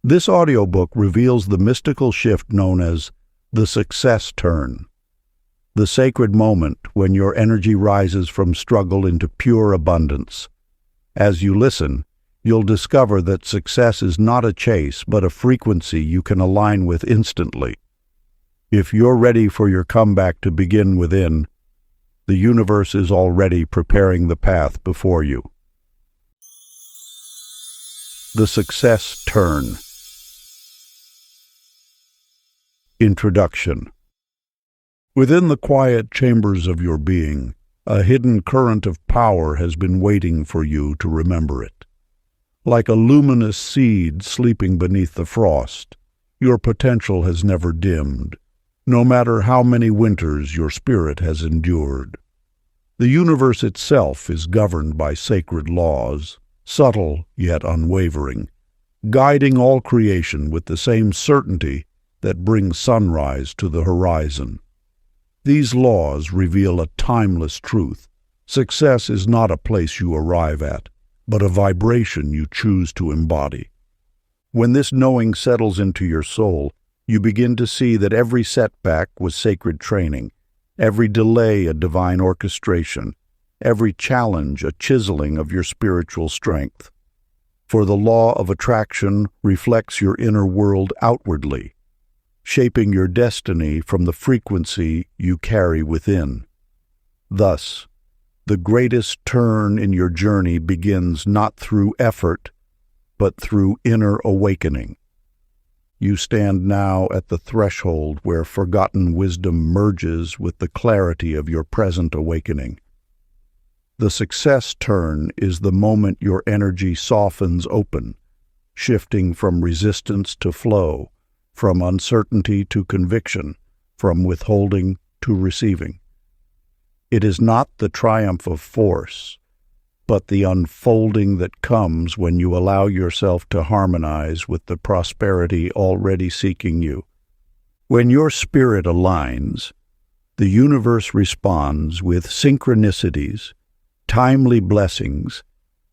This audiobook reveals the mystical shift known as the success turn, the sacred moment when your energy rises from struggle into pure abundance. As you listen, you'll discover that success is not a chase, but a frequency you can align with instantly. If you're ready for your comeback to begin within, the universe is already preparing the path before you. The Success Turn. Introduction. Within the quiet chambers of your being, a hidden current of power has been waiting for you to remember it. Like a luminous seed sleeping beneath the frost, your potential has never dimmed, no matter how many winters your spirit has endured. The universe itself is governed by sacred laws, subtle yet unwavering, guiding all creation with the same certainty that brings sunrise to the horizon. These laws reveal a timeless truth. Success is not a place you arrive at, but a vibration you choose to embody. When this knowing settles into your soul, you begin to see that every setback was sacred training, every delay a divine orchestration, every challenge a chiseling of your spiritual strength. For the law of attraction reflects your inner world outwardly, shaping your destiny from the frequency you carry within. Thus, the greatest turn in your journey begins not through effort, but through inner awakening. You stand now at the threshold where forgotten wisdom merges with the clarity of your present awakening. The success turn is the moment your energy softens open, shifting from resistance to flow, from uncertainty to conviction, from withholding to receiving. It is not the triumph of force, but the unfolding that comes when you allow yourself to harmonize with the prosperity already seeking you. When your spirit aligns, the universe responds with synchronicities, timely blessings,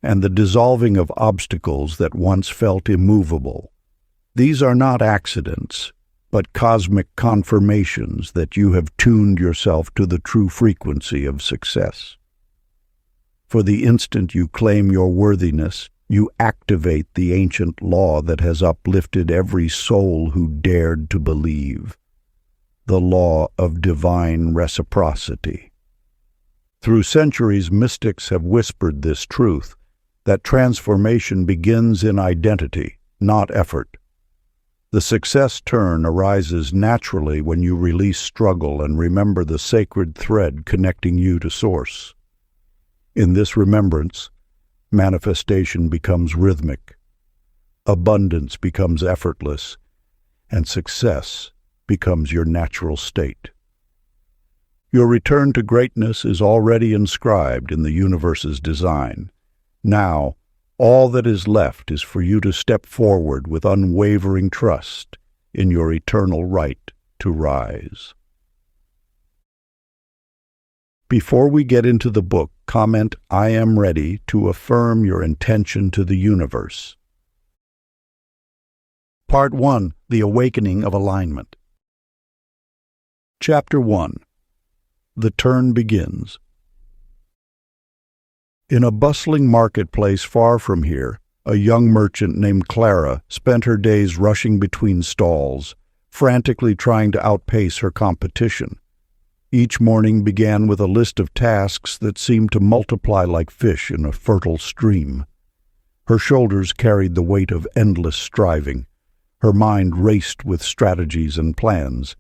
and the dissolving of obstacles that once felt immovable. These are not accidents, but cosmic confirmations that you have tuned yourself to the true frequency of success. For the instant you claim your worthiness, you activate the ancient law that has uplifted every soul who dared to believe, the law of divine reciprocity. Through centuries, mystics have whispered this truth, that transformation begins in identity, not effort. The success turn arises naturally when you release struggle and remember the sacred thread connecting you to Source. In this remembrance, manifestation becomes rhythmic, abundance becomes effortless, and success becomes your natural state. Your return to greatness is already inscribed in the universe's design. Now, all that is left is for you to step forward with unwavering trust in your eternal right to rise. Before we get into the book, comment "I am ready" to affirm your intention to the universe. Part 1. The Awakening of Alignment. Chapter 1. The Turn Begins. In a bustling marketplace far from here, a young merchant named Clara spent her days rushing between stalls, frantically trying to outpace her competition. Each morning began with a list of tasks that seemed to multiply like fish in a fertile stream. Her shoulders carried the weight of endless striving. Her mind raced with strategies and plans.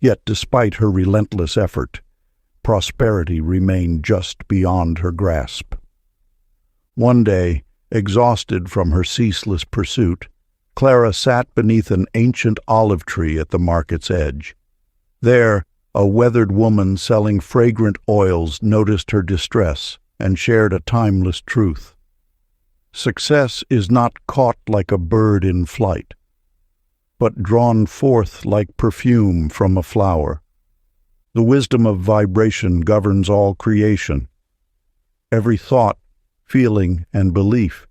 Yet despite her relentless effort, prosperity remained just beyond her grasp. One day, exhausted from her ceaseless pursuit, Clara sat beneath an ancient olive tree at the market's edge. There, a weathered woman selling fragrant oils noticed her distress and shared a timeless truth. Success is not caught like a bird in flight, but drawn forth like perfume from a flower. The wisdom of vibration governs all creation. Every thought, feeling, and belief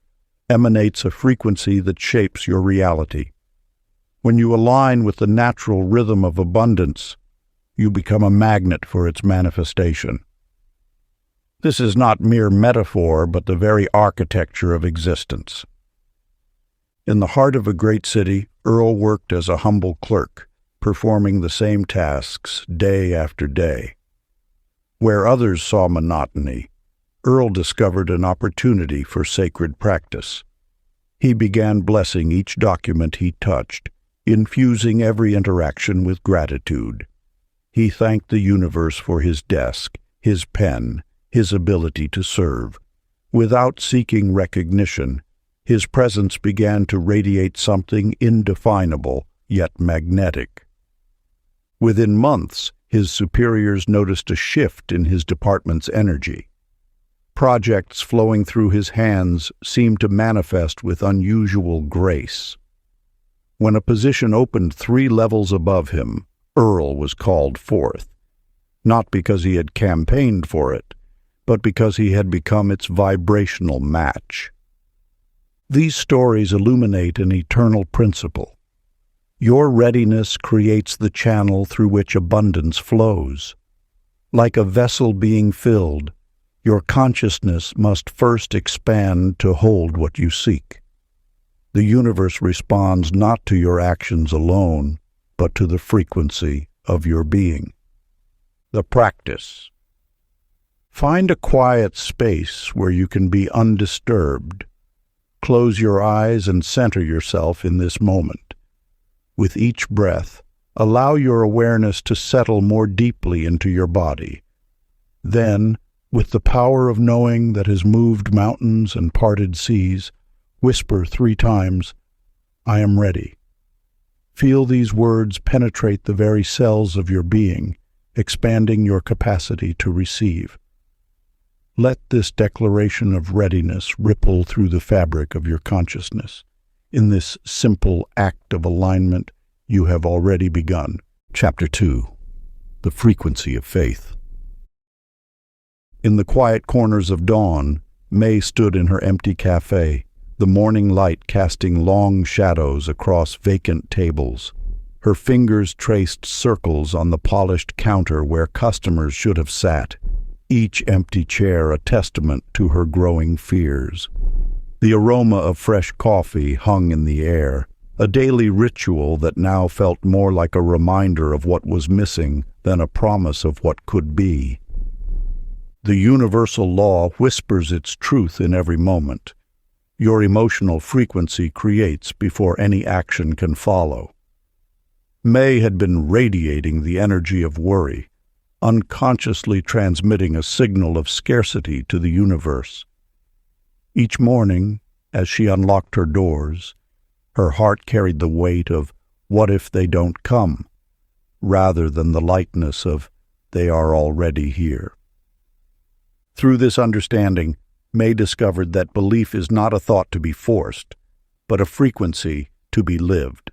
emanates a frequency that shapes your reality. When you align with the natural rhythm of abundance, you become a magnet for its manifestation. This is not mere metaphor, but the very architecture of existence. In the heart of a great city, Earl worked as a humble clerk, performing the same tasks day after day. Where others saw monotony, Earl discovered an opportunity for sacred practice. He began blessing each document he touched, infusing every interaction with gratitude. He thanked the universe for his desk, his pen, his ability to serve. Without seeking recognition, his presence began to radiate something indefinable, yet magnetic. Within months, his superiors noticed a shift in his department's energy. Projects flowing through his hands seemed to manifest with unusual grace. When a position opened 3 levels above him, Earl was called forth, not because he had campaigned for it, but because he had become its vibrational match. These stories illuminate an eternal principle. Your readiness creates the channel through which abundance flows. Like a vessel being filled, your consciousness must first expand to hold what you seek. The universe responds not to your actions alone, but to the frequency of your being. The practice. Find a quiet space where you can be undisturbed. Close your eyes and center yourself in this moment. With each breath, allow your awareness to settle more deeply into your body. Then, with the power of knowing that has moved mountains and parted seas, whisper 3 times, "I am ready." Feel these words penetrate the very cells of your being, expanding your capacity to receive. Let this declaration of readiness ripple through the fabric of your consciousness. In this simple act of alignment, you have already begun. Chapter 2. The Frequency of Faith. In the quiet corners of dawn, May stood in her empty cafe, the morning light casting long shadows across vacant tables. Her fingers traced circles on the polished counter where customers should have sat, each empty chair a testament to her growing fears. The aroma of fresh coffee hung in the air, a daily ritual that now felt more like a reminder of what was missing than a promise of what could be. The universal law whispers its truth in every moment. Your emotional frequency creates before any action can follow. May had been radiating the energy of worry, unconsciously transmitting a signal of scarcity to the universe. Each morning, as she unlocked her doors, her heart carried the weight of "what if they don't come," rather than the lightness of "they are already here." Through this understanding, May discovered that belief is not a thought to be forced, but a frequency to be lived.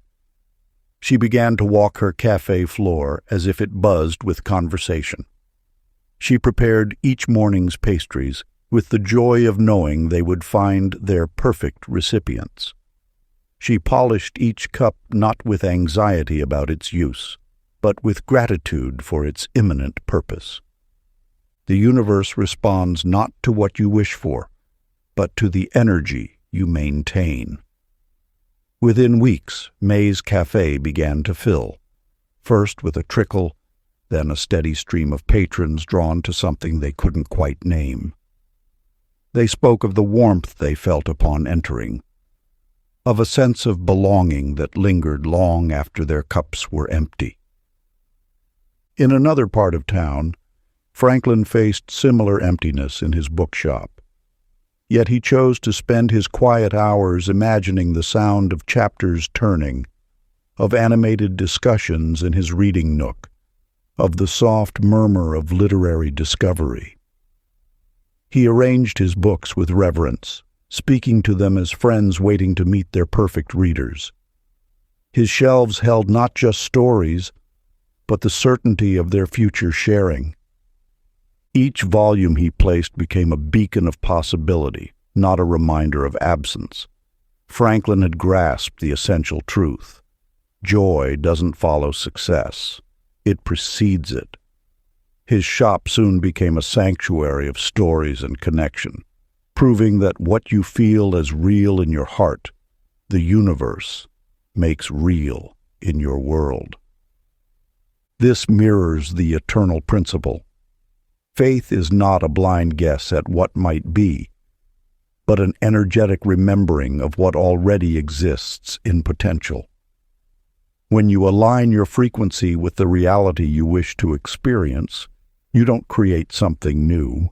She began to walk her cafe floor as if it buzzed with conversation. She prepared each morning's pastries with the joy of knowing they would find their perfect recipients. She polished each cup not with anxiety about its use, but with gratitude for its imminent purpose. The universe responds not to what you wish for, but to the energy you maintain. Within weeks, May's cafe began to fill, first with a trickle, then a steady stream of patrons drawn to something they couldn't quite name. They spoke of the warmth they felt upon entering, of a sense of belonging that lingered long after their cups were empty. In another part of town, Franklin faced similar emptiness in his bookshop. Yet he chose to spend his quiet hours imagining the sound of chapters turning, of animated discussions in his reading nook, of the soft murmur of literary discovery. He arranged his books with reverence, speaking to them as friends waiting to meet their perfect readers. His shelves held not just stories, but the certainty of their future sharing. Each volume he placed became a beacon of possibility, not a reminder of absence. Franklin had grasped the essential truth. Joy doesn't follow success. It precedes it. His shop soon became a sanctuary of stories and connection, proving that what you feel as real in your heart, the universe makes real in your world. This mirrors the eternal principle. Faith is not a blind guess at what might be, but an energetic remembering of what already exists in potential. When you align your frequency with the reality you wish to experience, you don't create something new.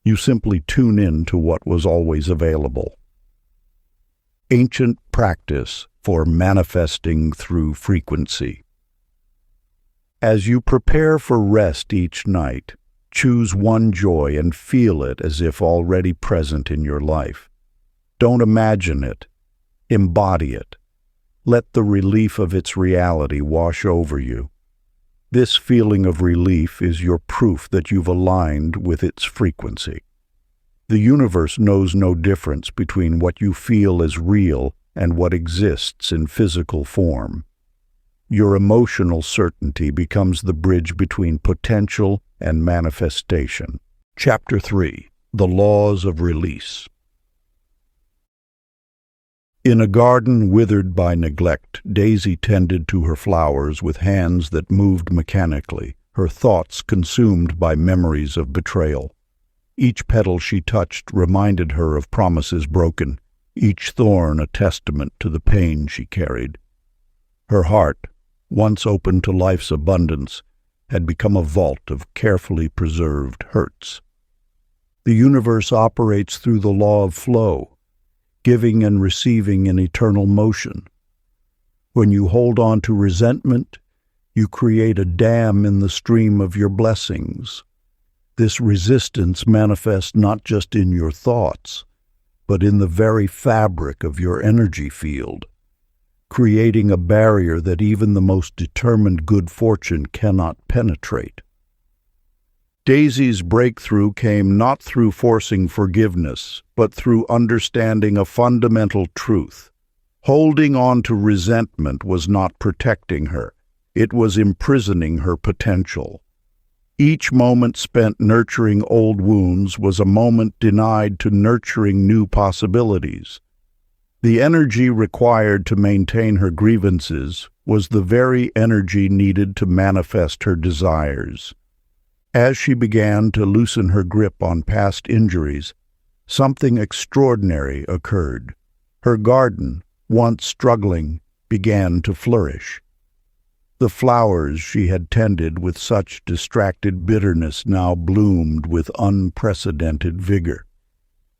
You simply tune in to what was always available. Ancient practice for manifesting through frequency. As you prepare for rest each night, choose one joy and feel it as if already present in your life. Don't imagine it. Embody it. Let the relief of its reality wash over you. This feeling of relief is your proof that you've aligned with its frequency. The universe knows no difference between what you feel as real and what exists in physical form. Your emotional certainty becomes the bridge between potential and manifestation. Chapter 3. The Laws of Release. In a garden withered by neglect, Daisy tended to her flowers with hands that moved mechanically, her thoughts consumed by memories of betrayal. Each petal she touched reminded her of promises broken, each thorn a testament to the pain she carried. Her heart, once open to life's abundance, had become a vault of carefully preserved hurts. The universe operates through the law of flow, giving and receiving in eternal motion. When you hold on to resentment, you create a dam in the stream of your blessings. This resistance manifests not just in your thoughts, but in the very fabric of your energy field, creating a barrier that even the most determined good fortune cannot penetrate. Daisy's breakthrough came not through forcing forgiveness, but through understanding a fundamental truth. Holding on to resentment was not protecting her. It was imprisoning her potential. Each moment spent nurturing old wounds was a moment denied to nurturing new possibilities. The energy required to maintain her grievances was the very energy needed to manifest her desires. As she began to loosen her grip on past injuries, something extraordinary occurred. Her garden, once struggling, began to flourish. The flowers she had tended with such distracted bitterness now bloomed with unprecedented vigor.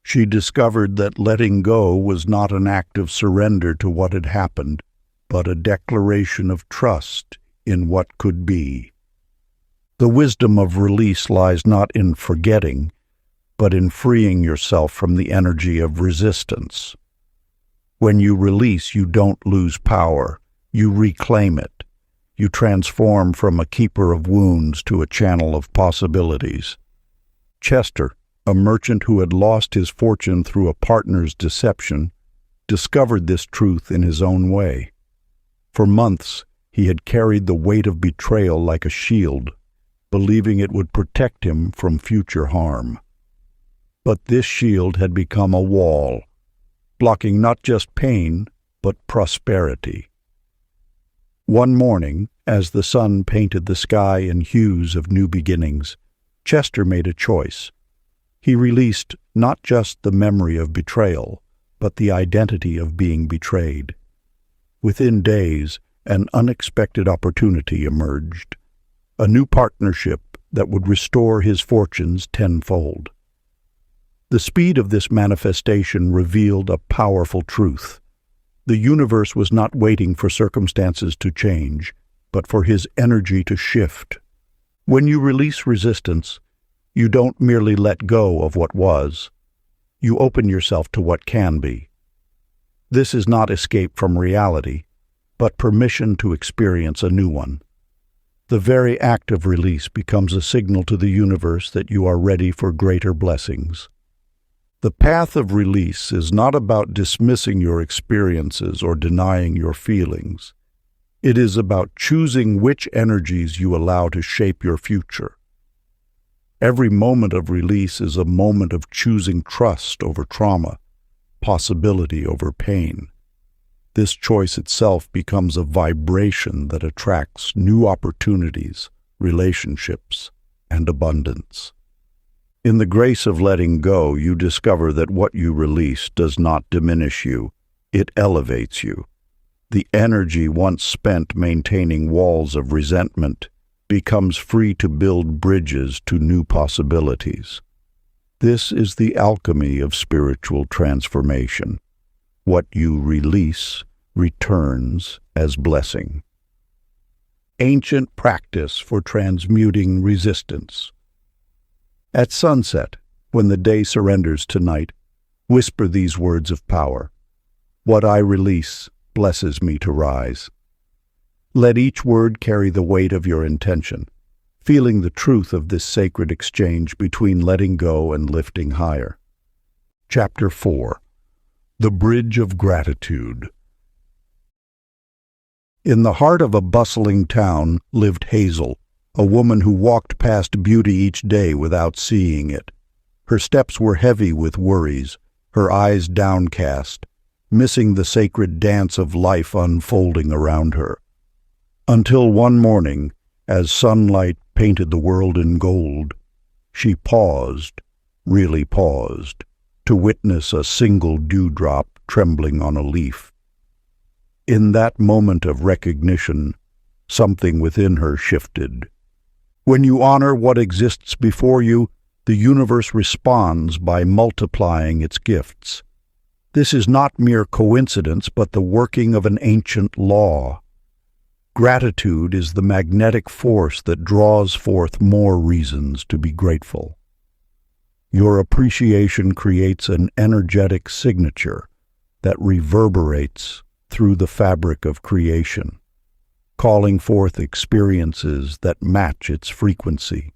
She discovered that letting go was not an act of surrender to what had happened, but a declaration of trust in what could be. The wisdom of release lies not in forgetting, but in freeing yourself from the energy of resistance. When you release, you don't lose power, you reclaim it. You transform from a keeper of wounds to a channel of possibilities. Chester, a merchant who had lost his fortune through a partner's deception, discovered this truth in his own way. For months, he had carried the weight of betrayal like a shield, believing it would protect him from future harm. But this shield had become a wall, blocking not just pain, but prosperity. One morning, as the sun painted the sky in hues of new beginnings, Chester made a choice. He released not just the memory of betrayal, but the identity of being betrayed. Within days, an unexpected opportunity emerged. A new partnership that would restore his fortunes tenfold. The speed of this manifestation revealed a powerful truth. The universe was not waiting for circumstances to change, but for his energy to shift. When you release resistance, you don't merely let go of what was. You open yourself to what can be. This is not escape from reality, but permission to experience a new one. The very act of release becomes a signal to the universe that you are ready for greater blessings. The path of release is not about dismissing your experiences or denying your feelings. It is about choosing which energies you allow to shape your future. Every moment of release is a moment of choosing trust over trauma, possibility over pain. This choice itself becomes a vibration that attracts new opportunities, relationships, and abundance. In the grace of letting go, you discover that what you release does not diminish you, it elevates you. The energy once spent maintaining walls of resentment becomes free to build bridges to new possibilities. This is the alchemy of spiritual transformation. What you release returns as blessing. Ancient practice for transmuting resistance. At sunset, when the day surrenders to night, whisper these words of power. What I release blesses me to rise. Let each word carry the weight of your intention, feeling the truth of this sacred exchange between letting go and lifting higher. Chapter 4. The Bridge of Gratitude. In the heart of a bustling town lived Hazel, a woman who walked past beauty each day without seeing it. Her steps were heavy with worries, her eyes downcast, missing the sacred dance of life unfolding around her. Until one morning, as sunlight painted the world in gold, she paused, really paused, to witness a single dewdrop trembling on a leaf. In that moment of recognition, something within her shifted. When you honor what exists before you, the universe responds by multiplying its gifts. This is not mere coincidence, but the working of an ancient law. Gratitude is the magnetic force that draws forth more reasons to be grateful. Your appreciation creates an energetic signature that reverberates through the fabric of creation, calling forth experiences that match its frequency.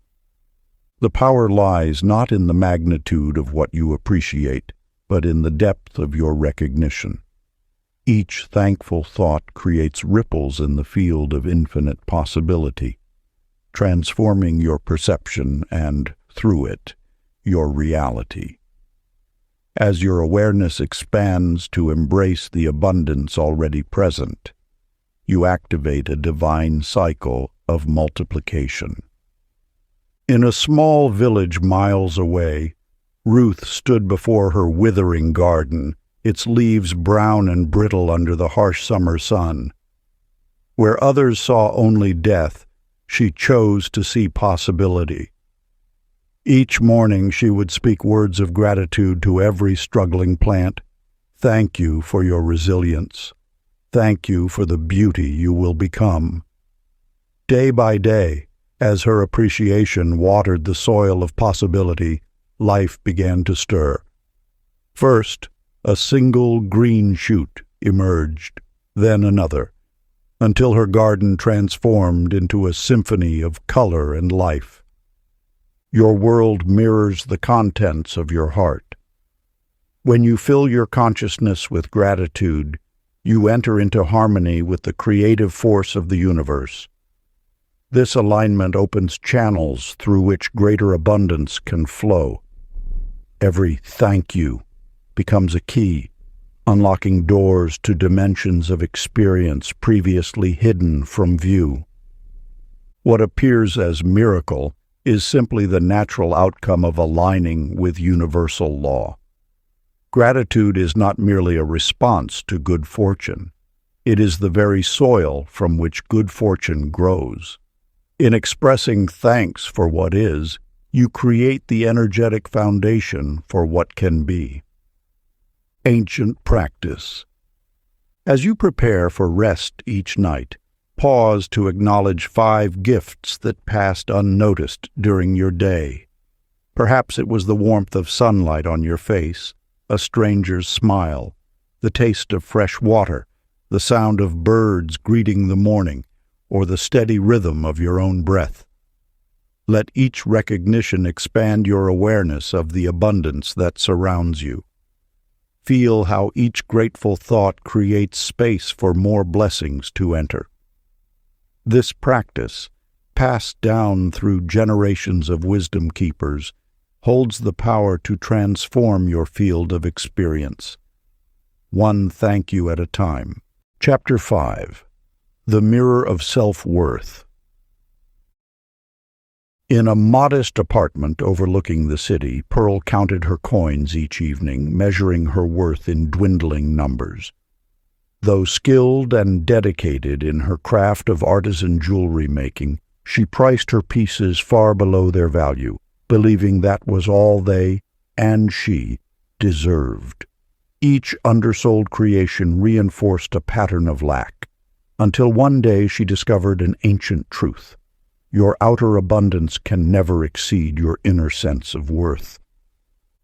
The power lies not in the magnitude of what you appreciate, but in the depth of your recognition. Each thankful thought creates ripples in the field of infinite possibility, transforming your perception and, through it, your reality. As your awareness expands to embrace the abundance already present, you activate a divine cycle of multiplication. In a small village miles away, Ruth stood before her withering garden, its leaves brown and brittle under the harsh summer sun. Where others saw only death, she chose to see possibility. Each morning she would speak words of gratitude to every struggling plant. Thank you for your resilience. Thank you for the beauty you will become. Day by day, as her appreciation watered the soil of possibility, life began to stir. First, a single green shoot emerged, then another, until her garden transformed into a symphony of color and life. Your world mirrors the contents of your heart. When you fill your consciousness with gratitude, you enter into harmony with the creative force of the universe. This alignment opens channels through which greater abundance can flow. Every thank you becomes a key, unlocking doors to dimensions of experience previously hidden from view. What appears as miracle is simply the natural outcome of aligning with universal law. Gratitude is not merely a response to good fortune. It is the very soil from which good fortune grows. In expressing thanks for what is, you create the energetic foundation for what can be. Ancient practice. As you prepare for rest each night, pause to acknowledge 5 gifts that passed unnoticed during your day. Perhaps it was the warmth of sunlight on your face, a stranger's smile, the taste of fresh water, the sound of birds greeting the morning, or the steady rhythm of your own breath. Let each recognition expand your awareness of the abundance that surrounds you. Feel how each grateful thought creates space for more blessings to enter. This practice, passed down through generations of wisdom keepers, holds the power to transform your field of experience. One thank you at a time. Chapter 5. The Mirror of Self-Worth. In a modest apartment overlooking the city, Pearl counted her coins each evening, measuring her worth in dwindling numbers. Though skilled and dedicated in her craft of artisan jewelry making, she priced her pieces far below their value, believing that was all they, and she, deserved. Each undersold creation reinforced a pattern of lack, until one day she discovered an ancient truth. Your outer abundance can never exceed your inner sense of worth.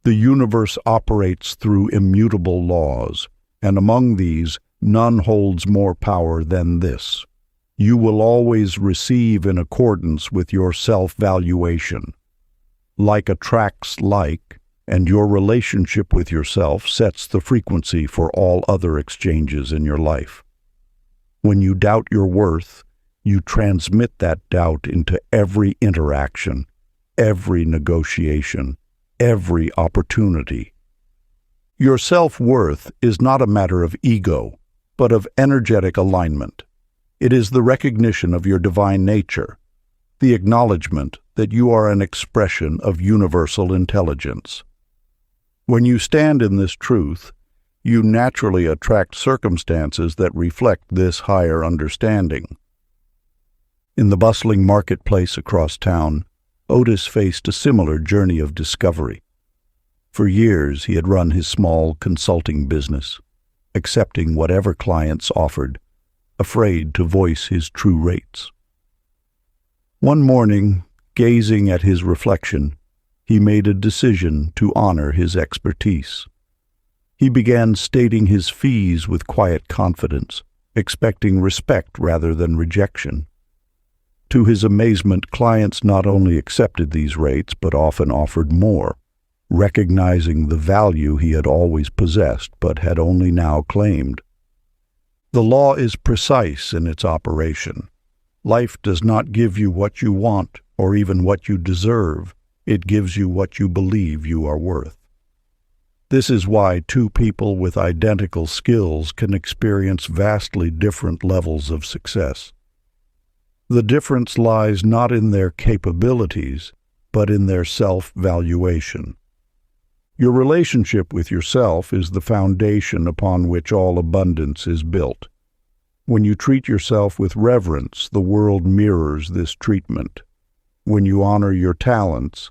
The universe operates through immutable laws, and among these, none holds more power than this. You will always receive in accordance with your self-valuation. Like attracts like, and your relationship with yourself sets the frequency for all other exchanges in your life. When you doubt your worth, you transmit that doubt into every interaction, every negotiation, every opportunity. Your self-worth is not a matter of ego, but of energetic alignment. It is the recognition of your divine nature, the acknowledgement that you are an expression of universal intelligence. When you stand in this truth, you naturally attract circumstances that reflect this higher understanding. In the bustling marketplace across town, Otis faced a similar journey of discovery. For years he had run his small consulting business, accepting whatever clients offered, afraid to voice his true rates. One morning, gazing at his reflection, he made a decision to honor his expertise. He began stating his fees with quiet confidence, expecting respect rather than rejection. To his amazement, clients not only accepted these rates, but often offered more, recognizing the value he had always possessed but had only now claimed. The law is precise in its operation. Life does not give you what you want or even what you deserve. It gives you what you believe you are worth. This is why two people with identical skills can experience vastly different levels of success. The difference lies not in their capabilities, but in their self-valuation. Your relationship with yourself is the foundation upon which all abundance is built. When you treat yourself with reverence, the world mirrors this treatment. When you honor your talents,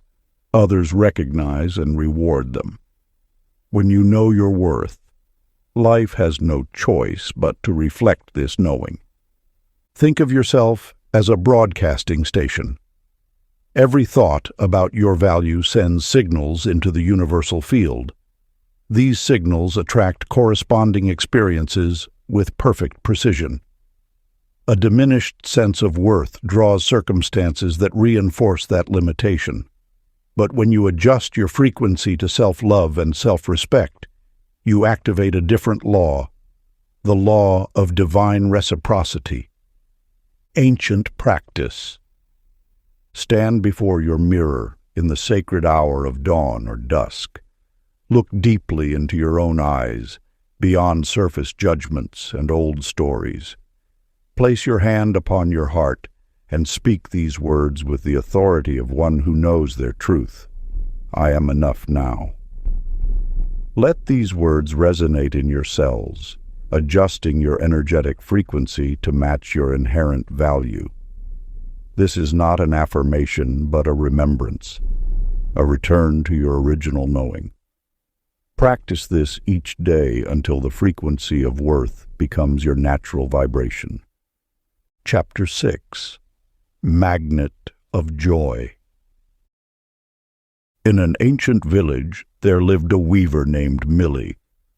others recognize and reward them. When you know your worth, life has no choice but to reflect this knowing. Think of yourself as a broadcasting station. Every thought about your value sends signals into the universal field. These signals attract corresponding experiences with perfect precision. A diminished sense of worth draws circumstances that reinforce that limitation. But when you adjust your frequency to self-love and self-respect, you activate a different law, the law of divine reciprocity. Ancient practice. Stand before your mirror in the sacred hour of dawn or dusk. Look deeply into your own eyes, beyond surface judgments and old stories. Place your hand upon your heart and speak these words with the authority of one who knows their truth. I am enough now. Let these words resonate in your cells, adjusting your energetic frequency to match your inherent value. This is not an affirmation, but a remembrance, a return to your original knowing. Practice this each day until the frequency of worth becomes your natural vibration. Chapter 6. Magnet of Joy. In an ancient village, there lived a weaver named Millie,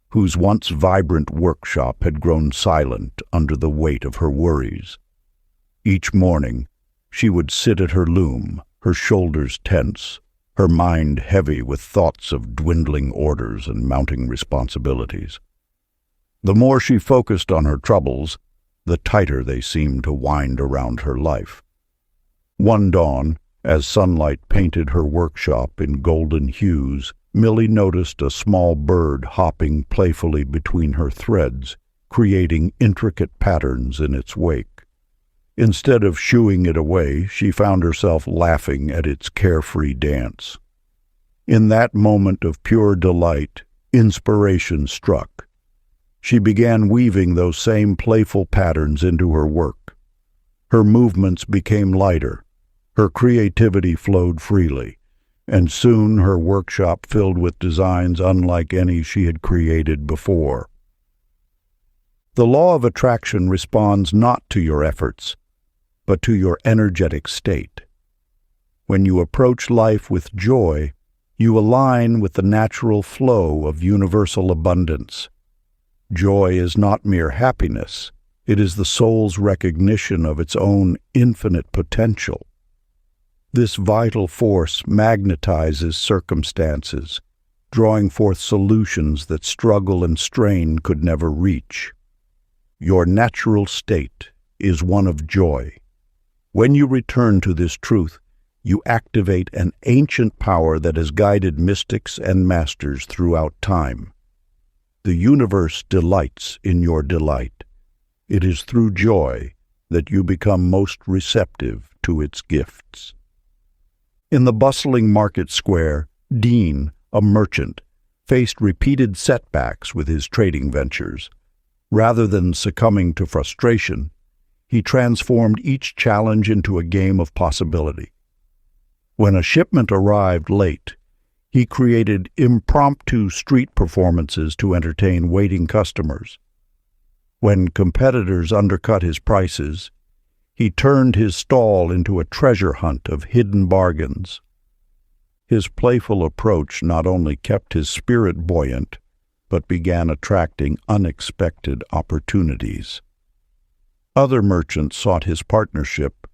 whose once vibrant workshop had grown silent under the weight of her worries. Each morning, she would sit at her loom, her shoulders tense, her mind heavy with thoughts of dwindling orders and mounting responsibilities. The more she focused on her troubles, the tighter they seemed to wind around her life. One dawn, as sunlight painted her workshop in golden hues, Millie noticed a small bird hopping playfully between her threads, creating intricate patterns in its wake. Instead of shooing it away, she found herself laughing at its carefree dance. In that moment of pure delight, inspiration struck. She began weaving those same playful patterns into her work. Her movements became lighter, her creativity flowed freely, and soon her workshop filled with designs unlike any she had created before. The law of attraction responds not to your efforts, but to your energetic state. When you approach life with joy, you align with the natural flow of universal abundance. Joy is not mere happiness, it is the soul's recognition of its own infinite potential. This vital force magnetizes circumstances, drawing forth solutions that struggle and strain could never reach. Your natural state is one of joy. When you return to this truth, you activate an ancient power that has guided mystics and masters throughout time. The universe delights in your delight. It is through joy that you become most receptive to its gifts. In the bustling market square, Dean, a merchant, faced repeated setbacks with his trading ventures. Rather than succumbing to frustration, he transformed each challenge into a game of possibility. When a shipment arrived late, he created impromptu street performances to entertain waiting customers. When competitors undercut his prices, he turned his stall into a treasure hunt of hidden bargains. His playful approach not only kept his spirit buoyant, but began attracting unexpected opportunities. Other merchants sought his partnership.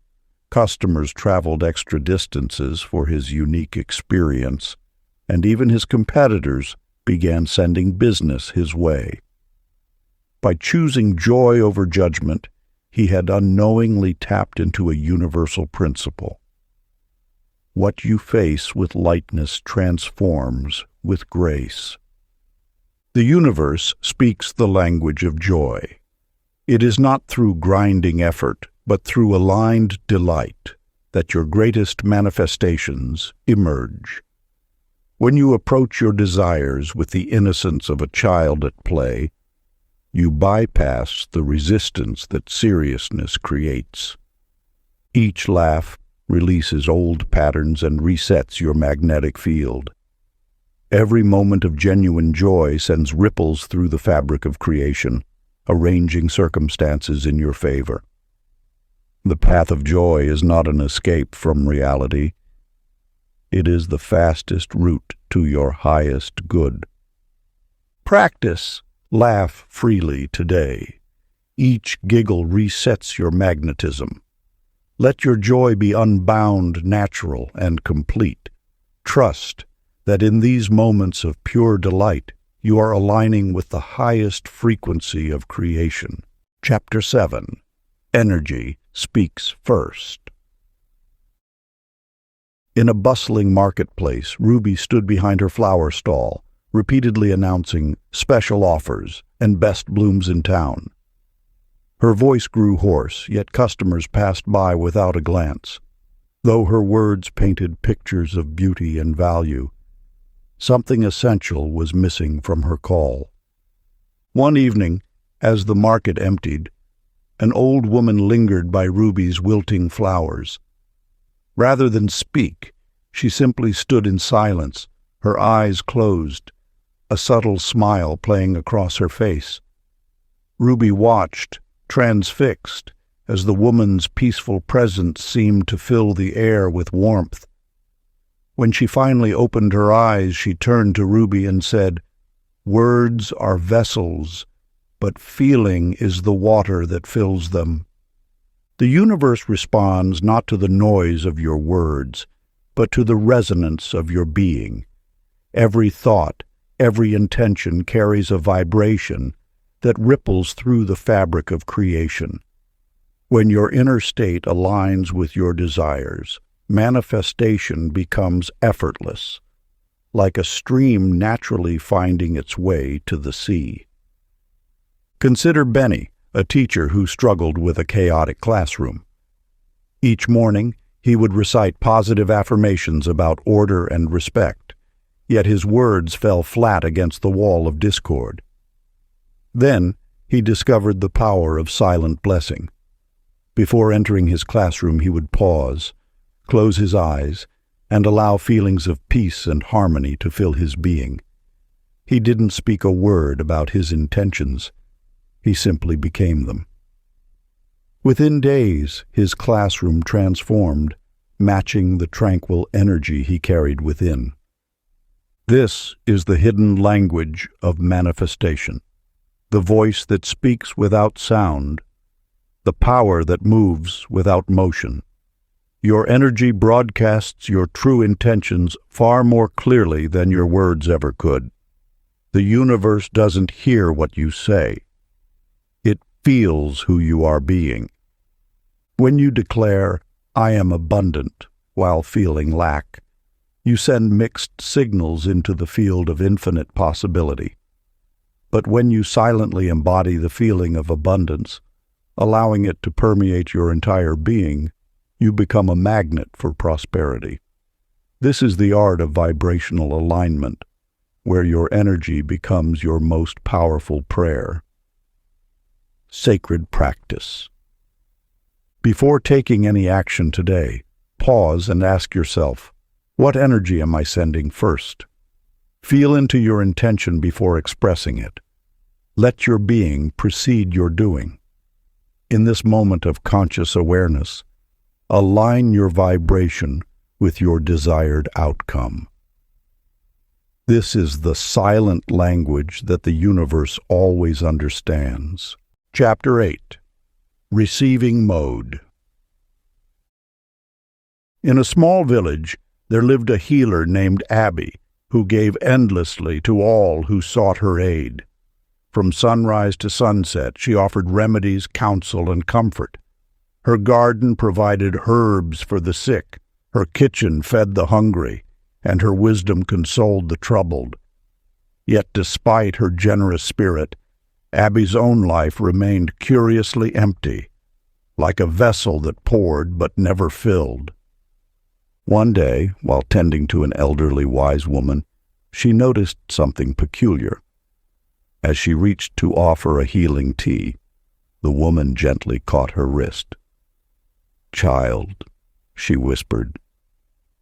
Customers traveled extra distances for his unique experience, and even his competitors began sending business his way. By choosing joy over judgment, he had unknowingly tapped into a universal principle. What you face with lightness transforms with grace. The universe speaks the language of joy. It is not through grinding effort, but through aligned delight, that your greatest manifestations emerge. When you approach your desires with the innocence of a child at play, you bypass the resistance that seriousness creates. Each laugh releases old patterns and resets your magnetic field. Every moment of genuine joy sends ripples through the fabric of creation, arranging circumstances in your favor. The path of joy is not an escape from reality. It is the fastest route to your highest good. Practice. Laugh freely today. Each giggle resets your magnetism. Let your joy be unbound, natural, and complete. Trust that in these moments of pure delight, you are aligning with the highest frequency of creation. Chapter 7. Energy Speaks First. In a bustling marketplace, Ruby stood behind her flower stall, repeatedly announcing special offers and best blooms in town. Her voice grew hoarse, yet customers passed by without a glance. Though her words painted pictures of beauty and value, something essential was missing from her call. One evening, as the market emptied, an old woman lingered by Ruby's wilting flowers. Rather than speak, she simply stood in silence, her eyes closed, a subtle smile playing across her face. Ruby watched, transfixed, as the woman's peaceful presence seemed to fill the air with warmth. When she finally opened her eyes, she turned to Ruby and said, "Words are vessels, but feeling is the water that fills them." The universe responds not to the noise of your words, but to the resonance of your being. Every thought, every intention carries a vibration that ripples through the fabric of creation. When your inner state aligns with your desires, manifestation becomes effortless, like a stream naturally finding its way to the sea. Consider Benny, a teacher who struggled with a chaotic classroom. Each morning, he would recite positive affirmations about order and respect, yet his words fell flat against the wall of discord. Then, he discovered the power of silent blessing. Before entering his classroom, he would pause, close his eyes, and allow feelings of peace and harmony to fill his being. He didn't speak a word about his intentions. He simply became them. Within days, his classroom transformed, matching the tranquil energy he carried within. This is the hidden language of manifestation, the voice that speaks without sound, the power that moves without motion. Your energy broadcasts your true intentions far more clearly than your words ever could. The universe doesn't hear what you say. It feels who you are being. When you declare, "I am abundant," while feeling lack, you send mixed signals into the field of infinite possibility. But when you silently embody the feeling of abundance, allowing it to permeate your entire being, you become a magnet for prosperity. This is the art of vibrational alignment, where your energy becomes your most powerful prayer. Sacred practice. Before taking any action today, pause and ask yourself, what energy am I sending first? Feel into your intention before expressing it. Let your being precede your doing. In this moment of conscious awareness, align your vibration with your desired outcome. This is the silent language that the universe always understands. Chapter 8. Receiving Mode. In a small village, there lived a healer named Abby, who gave endlessly to all who sought her aid. From sunrise to sunset, she offered remedies, counsel, and comfort. Her garden provided herbs for the sick, her kitchen fed the hungry, and her wisdom consoled the troubled. Yet despite her generous spirit, Abby's own life remained curiously empty, like a vessel that poured but never filled. One day, while tending to an elderly wise woman, she noticed something peculiar. As she reached to offer a healing tea, the woman gently caught her wrist. "Child," she whispered,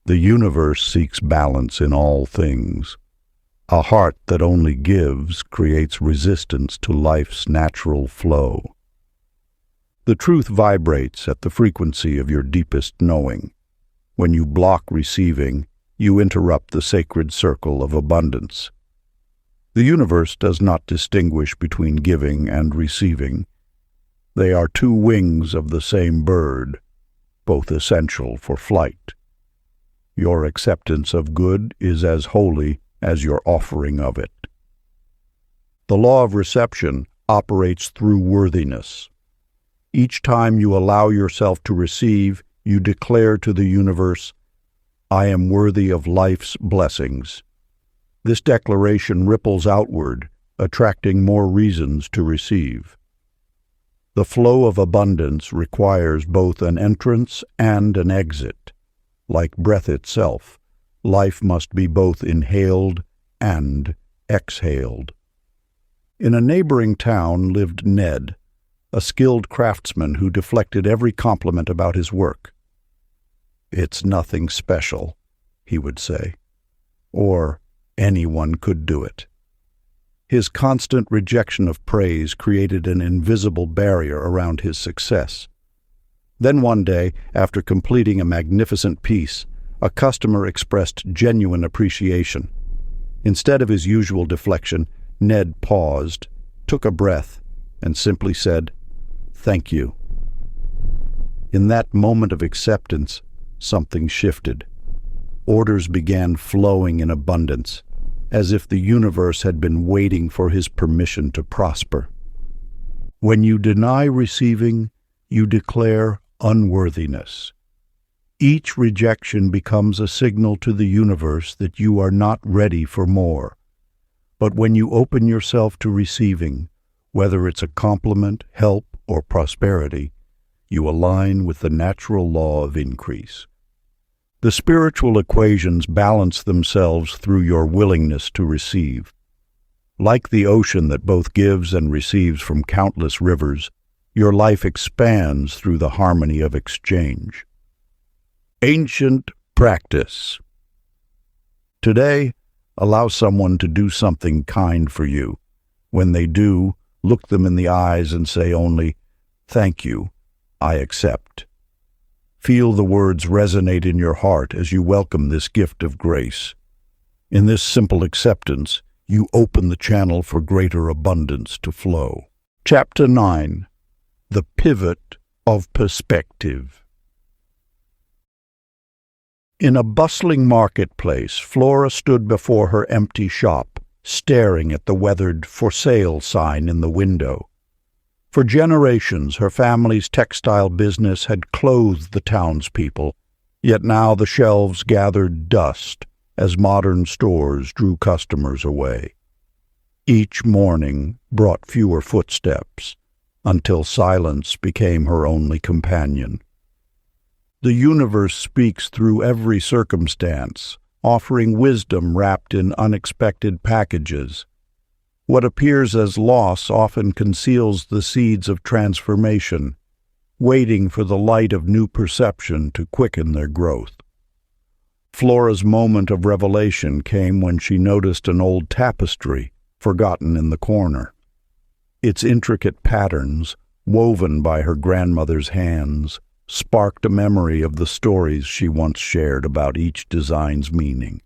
"the universe seeks balance in all things. A heart that only gives creates resistance to life's natural flow. The truth vibrates at the frequency of your deepest knowing. When you block receiving, you interrupt the sacred circle of abundance. The universe does not distinguish between giving and receiving. They are two wings of the same bird, both essential for flight. Your acceptance of good is as holy as your offering of it. The law of reception operates through worthiness. Each time you allow yourself to receive, you declare to the universe, "I am worthy of life's blessings." This declaration ripples outward, attracting more reasons to receive. The flow of abundance requires both an entrance and an exit. Like breath itself, life must be both inhaled and exhaled. In a neighboring town lived Ned, a skilled craftsman who deflected every compliment about his work. "It's nothing special," he would say, or "anyone could do it." His constant rejection of praise created an invisible barrier around his success. Then one day, after completing a magnificent piece, a customer expressed genuine appreciation. Instead of his usual deflection, Ned paused, took a breath, and simply said, "Thank you." In that moment of acceptance, something shifted. orders began flowing in abundance, as if the universe had been waiting for his permission to prosper. When you deny receiving, you declare unworthiness. Each rejection becomes a signal to the universe that you are not ready for more. But when you open yourself to receiving, whether it's a compliment, help, or prosperity, you align with the natural law of increase. The spiritual equations balance themselves through your willingness to receive. Like the ocean that both gives and receives from countless rivers, your life expands through the harmony of exchange. Ancient practice. Today, allow someone to do something kind for you. When they do, look them in the eyes and say only, "Thank you, I accept." Feel the words resonate in your heart as you welcome this gift of grace. In this simple acceptance, you open the channel for greater abundance to flow. Chapter 9. The Pivot of Perspective. In a bustling marketplace, Flora stood before her empty shop, staring at the weathered "For Sale" sign in the window. For generations, her family's textile business had clothed the townspeople, yet now the shelves gathered dust as modern stores drew customers away. Each morning brought fewer footsteps, until silence became her only companion. The universe speaks through every circumstance, offering wisdom wrapped in unexpected packages. What appears as loss often conceals the seeds of transformation, waiting for the light of new perception to quicken their growth. Flora's moment of revelation came when she noticed an old tapestry forgotten in the corner. Its intricate patterns, woven by her grandmother's hands, sparked a memory of the stories she once shared about each design's meaning.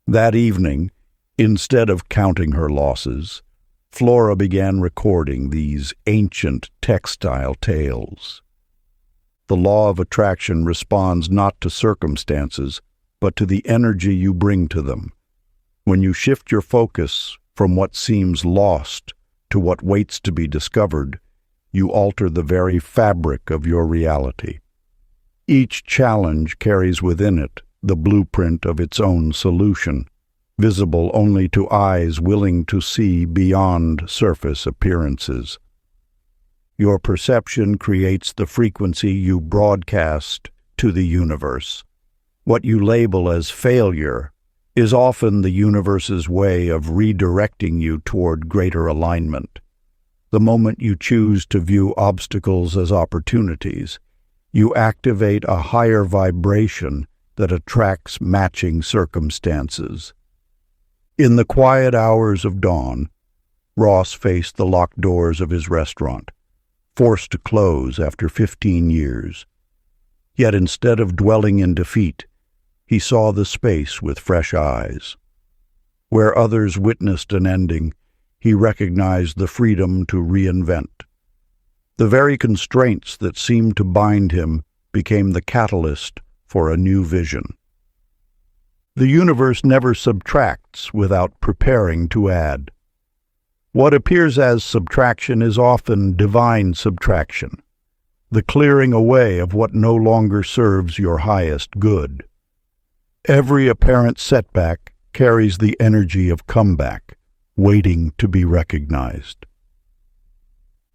That evening, instead of counting her losses, Flora began recording these ancient textile tales. The law of attraction responds not to circumstances, but to the energy you bring to them. When you shift your focus from what seems lost to what waits to be discovered, you alter the very fabric of your reality. Each challenge carries within it the blueprint of its own solution, visible only to eyes willing to see beyond surface appearances. Your perception creates the frequency you broadcast to the universe. What you label as failure is often the universe's way of redirecting you toward greater alignment. The moment you choose to view obstacles as opportunities, you activate a higher vibration that attracts matching circumstances. In the quiet hours of dawn, Ross faced the locked doors of his restaurant, forced to close after 15 years. Yet instead of dwelling in defeat, he saw the space with fresh eyes. Where others witnessed an ending, he recognized the freedom to reinvent. The very constraints that seemed to bind him became the catalyst for a new vision. The universe never subtracts without preparing to add. What appears as subtraction is often divine subtraction, the clearing away of what no longer serves your highest good. Every apparent setback carries the energy of comeback, waiting to be recognized.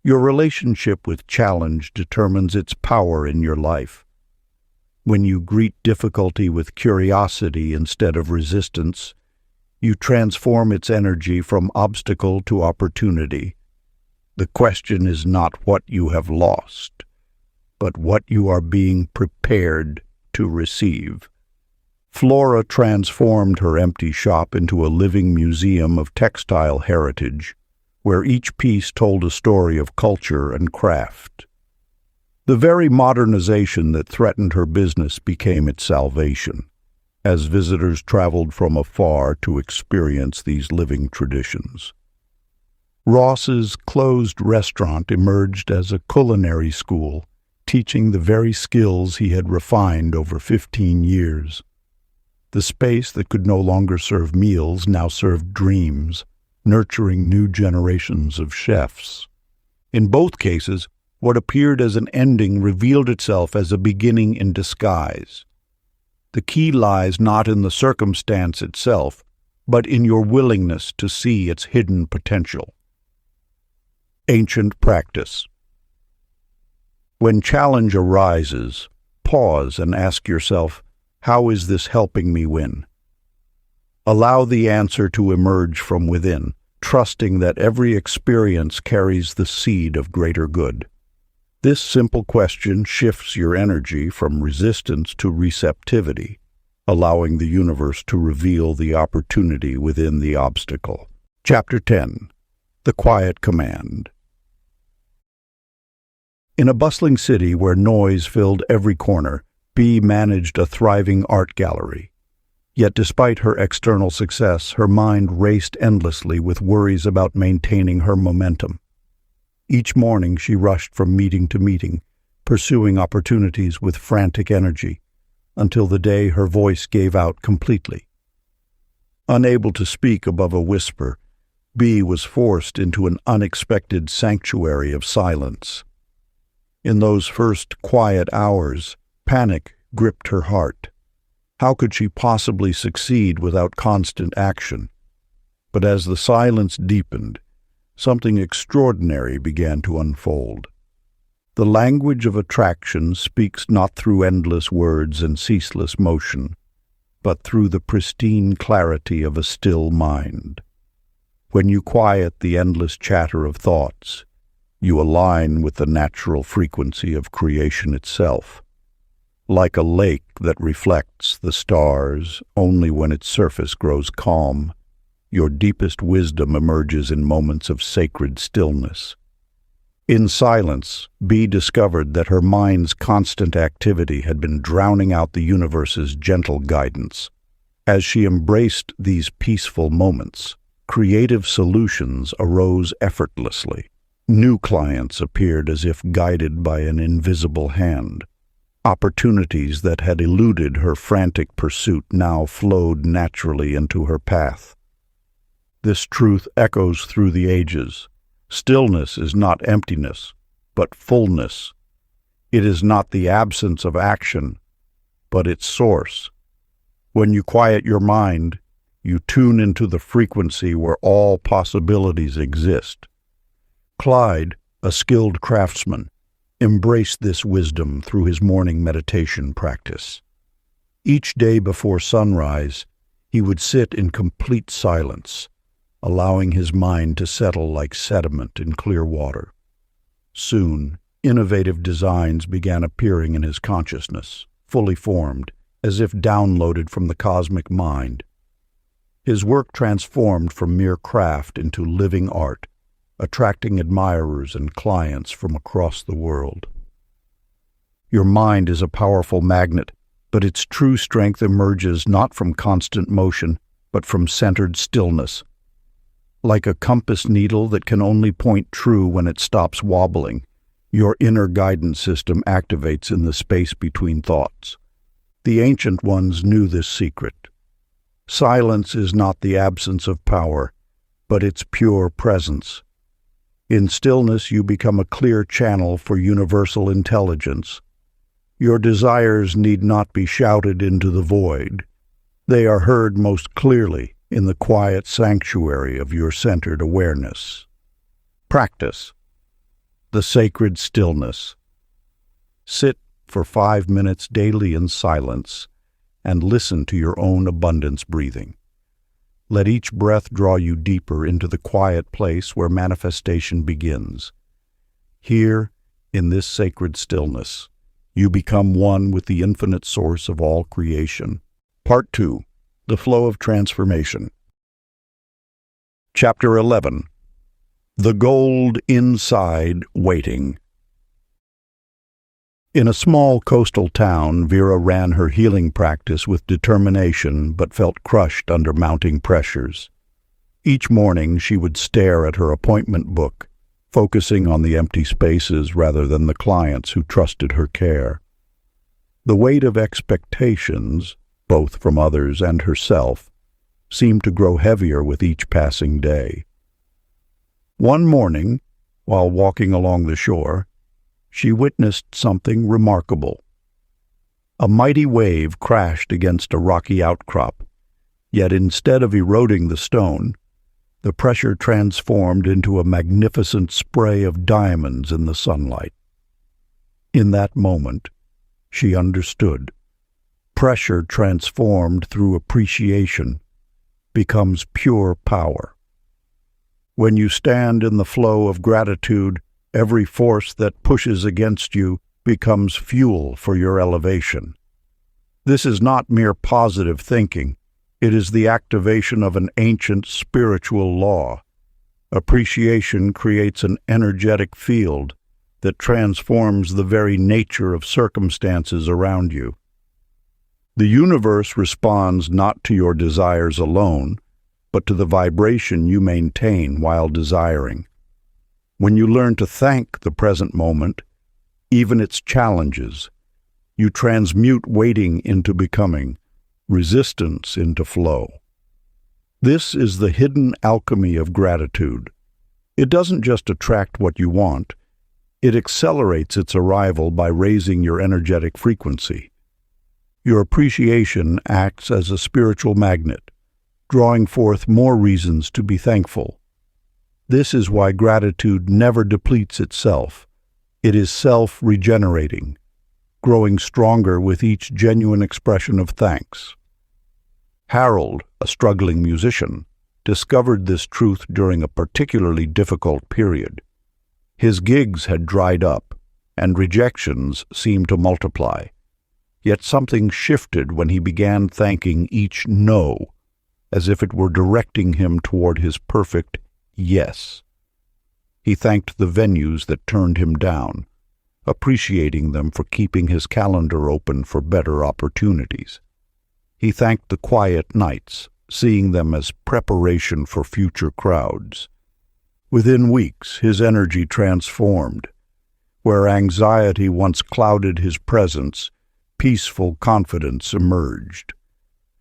Your relationship with challenge determines its power in your life. When you greet difficulty with curiosity instead of resistance, you transform its energy from obstacle to opportunity. The question is not what you have lost, but what you are being prepared to receive. Flora transformed her empty shop into a living museum of textile heritage, where each piece told a story of culture and craft. The very modernization that threatened her business became its salvation, as visitors traveled from afar to experience these living traditions. Ross's closed restaurant emerged as a culinary school, teaching the very skills he had refined over 15 years. The space that could no longer serve meals now served dreams, nurturing new generations of chefs. In both cases, what appeared as an ending revealed itself as a beginning in disguise. The key lies not in the circumstance itself, but in your willingness to see its hidden potential. Ancient practice. When challenge arises, pause and ask yourself, how is this helping me win? Allow the answer to emerge from within, trusting that every experience carries the seed of greater good. This simple question shifts your energy from resistance to receptivity, allowing the universe to reveal the opportunity within the obstacle. Chapter 10. The Quiet Command. In a bustling city where noise filled every corner, Bee managed a thriving art gallery. Yet despite her external success, her mind raced endlessly with worries about maintaining her momentum. Each morning she rushed from meeting to meeting, pursuing opportunities with frantic energy, until the day her voice gave out completely. Unable to speak above a whisper, Bee was forced into an unexpected sanctuary of silence. In those first quiet hours, panic gripped her heart. How could she possibly succeed without constant action? But as the silence deepened, something extraordinary began to unfold. The language of attraction speaks not through endless words and ceaseless motion, but through the pristine clarity of a still mind. When you quiet the endless chatter of thoughts, you align with the natural frequency of creation itself. Like a lake that reflects the stars only when its surface grows calm, your deepest wisdom emerges in moments of sacred stillness. In silence, Bee discovered that her mind's constant activity had been drowning out the universe's gentle guidance. As she embraced these peaceful moments, creative solutions arose effortlessly. New clients appeared as if guided by an invisible hand. Opportunities that had eluded her frantic pursuit now flowed naturally into her path. This truth echoes through the ages. Stillness is not emptiness, but fullness. It is not the absence of action, but its source. When you quiet your mind, you tune into the frequency where all possibilities exist. Clyde, a skilled craftsman, embraced this wisdom through his morning meditation practice. Each day before sunrise, he would sit in complete silence, allowing his mind to settle like sediment in clear water. Soon, innovative designs began appearing in his consciousness, fully formed, as if downloaded from the cosmic mind. His work transformed from mere craft into living art, attracting admirers and clients from across the world. Your mind is a powerful magnet, but its true strength emerges not from constant motion, but from centered stillness. Like a compass needle that can only point true when it stops wobbling, your inner guidance system activates in the space between thoughts. The ancient ones knew this secret. Silence is not the absence of power, but its pure presence. In stillness, you become a clear channel for universal intelligence. Your desires need not be shouted into the void. They are heard most clearly in the quiet sanctuary of your centered awareness. Practice. The sacred stillness. Sit for 5 minutes daily in silence and listen to your own abundance breathing. Let each breath draw you deeper into the quiet place where manifestation begins. Here, in this sacred stillness, you become one with the infinite source of all creation. Part 2. The Flow of Transformation. Chapter 11. The Gold Inside Waiting. In a small coastal town, Vera ran her healing practice with determination but felt crushed under mounting pressures. Each morning she would stare at her appointment book, focusing on the empty spaces rather than the clients who trusted her care. The weight of expectations, both from others and herself, seemed to grow heavier with each passing day. One morning, while walking along the shore, she witnessed something remarkable. A mighty wave crashed against a rocky outcrop, yet instead of eroding the stone, the pressure transformed into a magnificent spray of diamonds in the sunlight. In that moment, she understood. Pressure transformed through appreciation becomes pure power. When you stand in the flow of gratitude, every force that pushes against you becomes fuel for your elevation. This is not mere positive thinking. It is the activation of an ancient spiritual law. Appreciation creates an energetic field that transforms the very nature of circumstances around you. The universe responds not to your desires alone, but to the vibration you maintain while desiring. When you learn to thank the present moment, even its challenges, you transmute waiting into becoming, resistance into flow. This is the hidden alchemy of gratitude. It doesn't just attract what you want, it accelerates its arrival by raising your energetic frequency. Your appreciation acts as a spiritual magnet, drawing forth more reasons to be thankful. This is why gratitude never depletes itself. It is self-regenerating, growing stronger with each genuine expression of thanks. Harold, a struggling musician, discovered this truth during a particularly difficult period. His gigs had dried up, and rejections seemed to multiply. Yet something shifted when he began thanking each no, as if it were directing him toward his perfect yes. He thanked the venues that turned him down, appreciating them for keeping his calendar open for better opportunities. He thanked the quiet nights, seeing them as preparation for future crowds. Within weeks, his energy transformed. Where anxiety once clouded his presence, peaceful confidence emerged.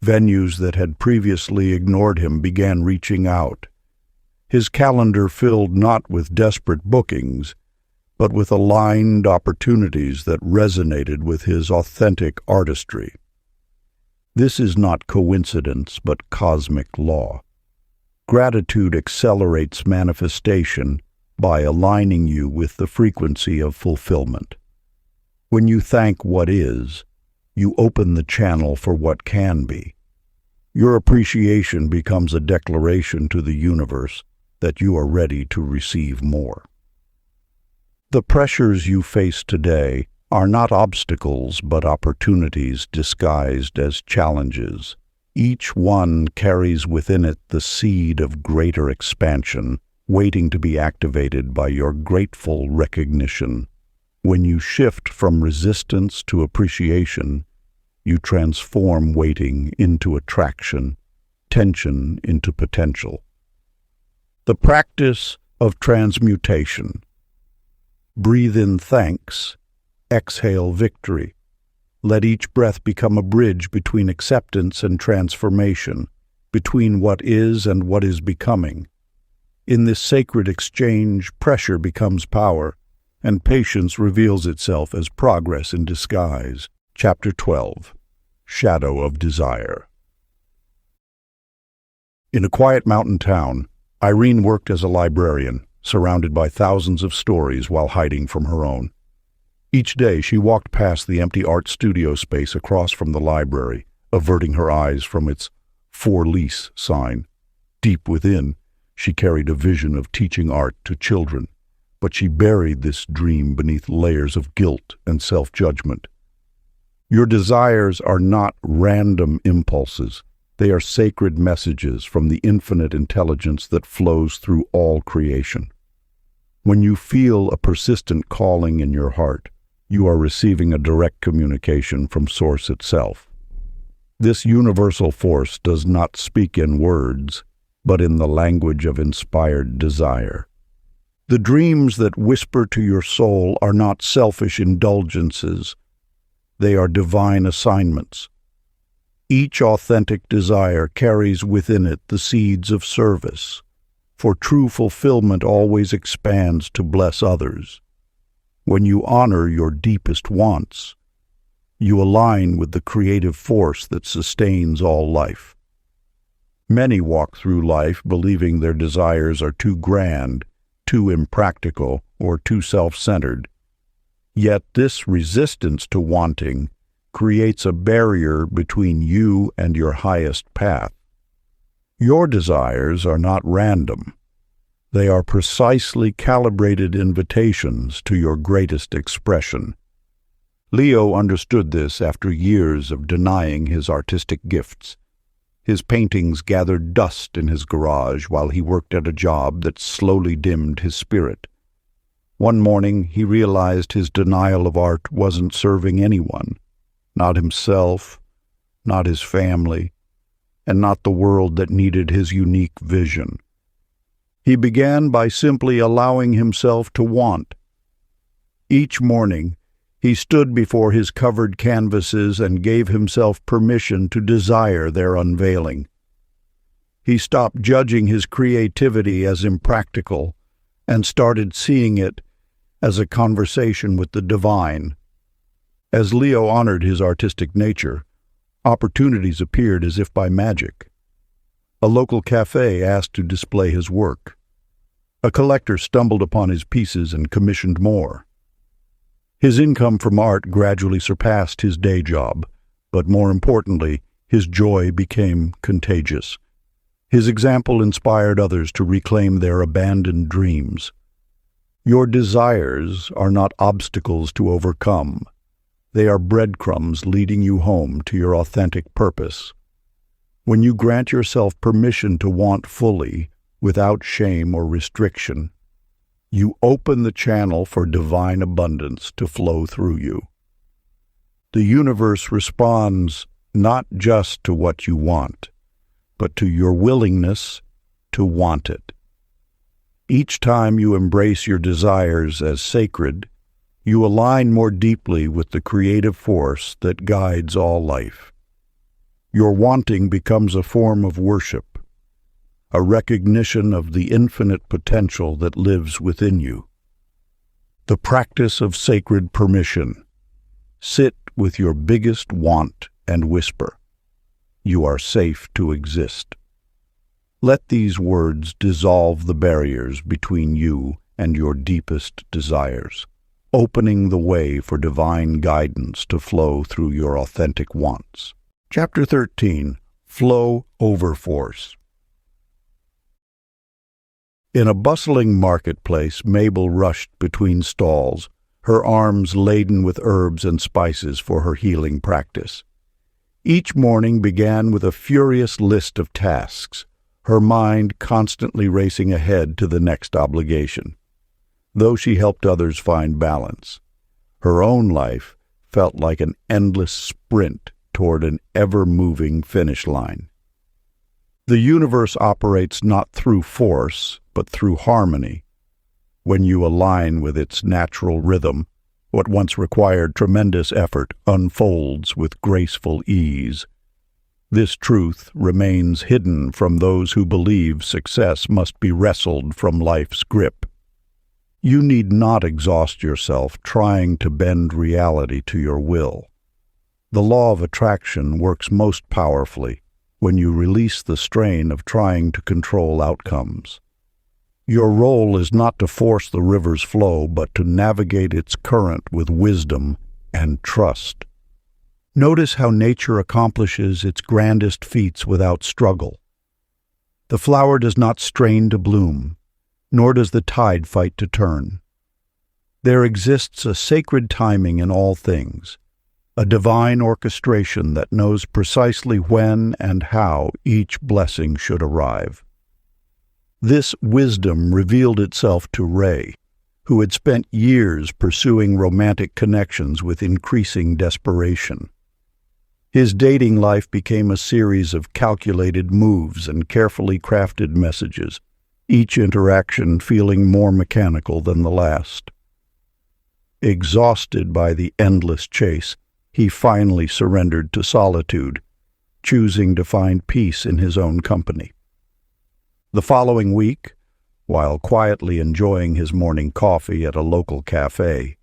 Venues that had previously ignored him began reaching out. His calendar filled not with desperate bookings, but with aligned opportunities that resonated with his authentic artistry. This is not coincidence, but cosmic law. Gratitude accelerates manifestation by aligning you with the frequency of fulfillment. When you thank what is, you open the channel for what can be. Your appreciation becomes a declaration to the universe that you are ready to receive more. The pressures you face today are not obstacles but opportunities disguised as challenges. Each one carries within it the seed of greater expansion, waiting to be activated by your grateful recognition. When you shift from resistance to appreciation, you transform waiting into attraction, tension into potential. The practice of transmutation. Breathe in thanks, exhale victory. Let each breath become a bridge between acceptance and transformation, between what is and what is becoming. In this sacred exchange, pressure becomes power, and patience reveals itself as progress in disguise. Chapter 12. Shadow of Desire. In a quiet mountain town, Irene worked as a librarian, surrounded by thousands of stories while hiding from her own. Each day she walked past the empty art studio space across from the library, averting her eyes from its "For Lease" sign. Deep within, she carried a vision of teaching art to children, but she buried this dream beneath layers of guilt and self-judgment. Your desires are not random impulses. They are sacred messages from the infinite intelligence that flows through all creation. When you feel a persistent calling in your heart, you are receiving a direct communication from Source itself. This universal force does not speak in words, but in the language of inspired desire. The dreams that whisper to your soul are not selfish indulgences. They are divine assignments. Each authentic desire carries within it the seeds of service, for true fulfillment always expands to bless others. When you honor your deepest wants, you align with the creative force that sustains all life. Many walk through life believing their desires are too grand, too impractical, or too self-centered. Yet this resistance to wanting creates a barrier between you and your highest path. Your desires are not random. They are precisely calibrated invitations to your greatest expression. Leo understood this after years of denying his artistic gifts. His paintings gathered dust in his garage while he worked at a job that slowly dimmed his spirit. One morning, he realized his denial of art wasn't serving anyone, not himself, not his family, and not the world that needed his unique vision. He began by simply allowing himself to want. Each morning, he stood before his covered canvases and gave himself permission to desire their unveiling. He stopped judging his creativity as impractical and started seeing it as a conversation with the divine. As Leo honored his artistic nature, opportunities appeared as if by magic. A local cafe asked to display his work. A collector stumbled upon his pieces and commissioned more. His income from art gradually surpassed his day job, but more importantly, his joy became contagious. His example inspired others to reclaim their abandoned dreams. Your desires are not obstacles to overcome. They are breadcrumbs leading you home to your authentic purpose. When you grant yourself permission to want fully, without shame or restriction, you open the channel for divine abundance to flow through you. The universe responds not just to what you want, but to your willingness to want it. Each time you embrace your desires as sacred, you align more deeply with the creative force that guides all life. Your wanting becomes a form of worship, a recognition of the infinite potential that lives within you. The practice of sacred permission. Sit with your biggest want and whisper, "You are safe to exist." Let these words dissolve the barriers between you and your deepest desires, opening the way for divine guidance to flow through your authentic wants. Chapter 13. Flow over Force. In a bustling marketplace, Mabel rushed between stalls, her arms laden with herbs and spices for her healing practice. Each morning began with a furious list of tasks, her mind constantly racing ahead to the next obligation. Though she helped others find balance, her own life felt like an endless sprint toward an ever-moving finish line. The universe operates not through force, but through harmony. When you align with its natural rhythm, what once required tremendous effort unfolds with graceful ease. This truth remains hidden from those who believe success must be wrestled from life's grip. You need not exhaust yourself trying to bend reality to your will. The law of attraction works most powerfully when you release the strain of trying to control outcomes. Your role is not to force the river's flow, but to navigate its current with wisdom and trust. Notice how nature accomplishes its grandest feats without struggle. The flower does not strain to bloom, nor does the tide fight to turn. There exists a sacred timing in all things, a divine orchestration that knows precisely when and how each blessing should arrive. This wisdom revealed itself to Ray, who had spent years pursuing romantic connections with increasing desperation. His dating life became a series of calculated moves and carefully crafted messages, each interaction feeling more mechanical than the last. Exhausted by the endless chase, he finally surrendered to solitude, choosing to find peace in his own company. The following week, while quietly enjoying his morning coffee at a local cafe,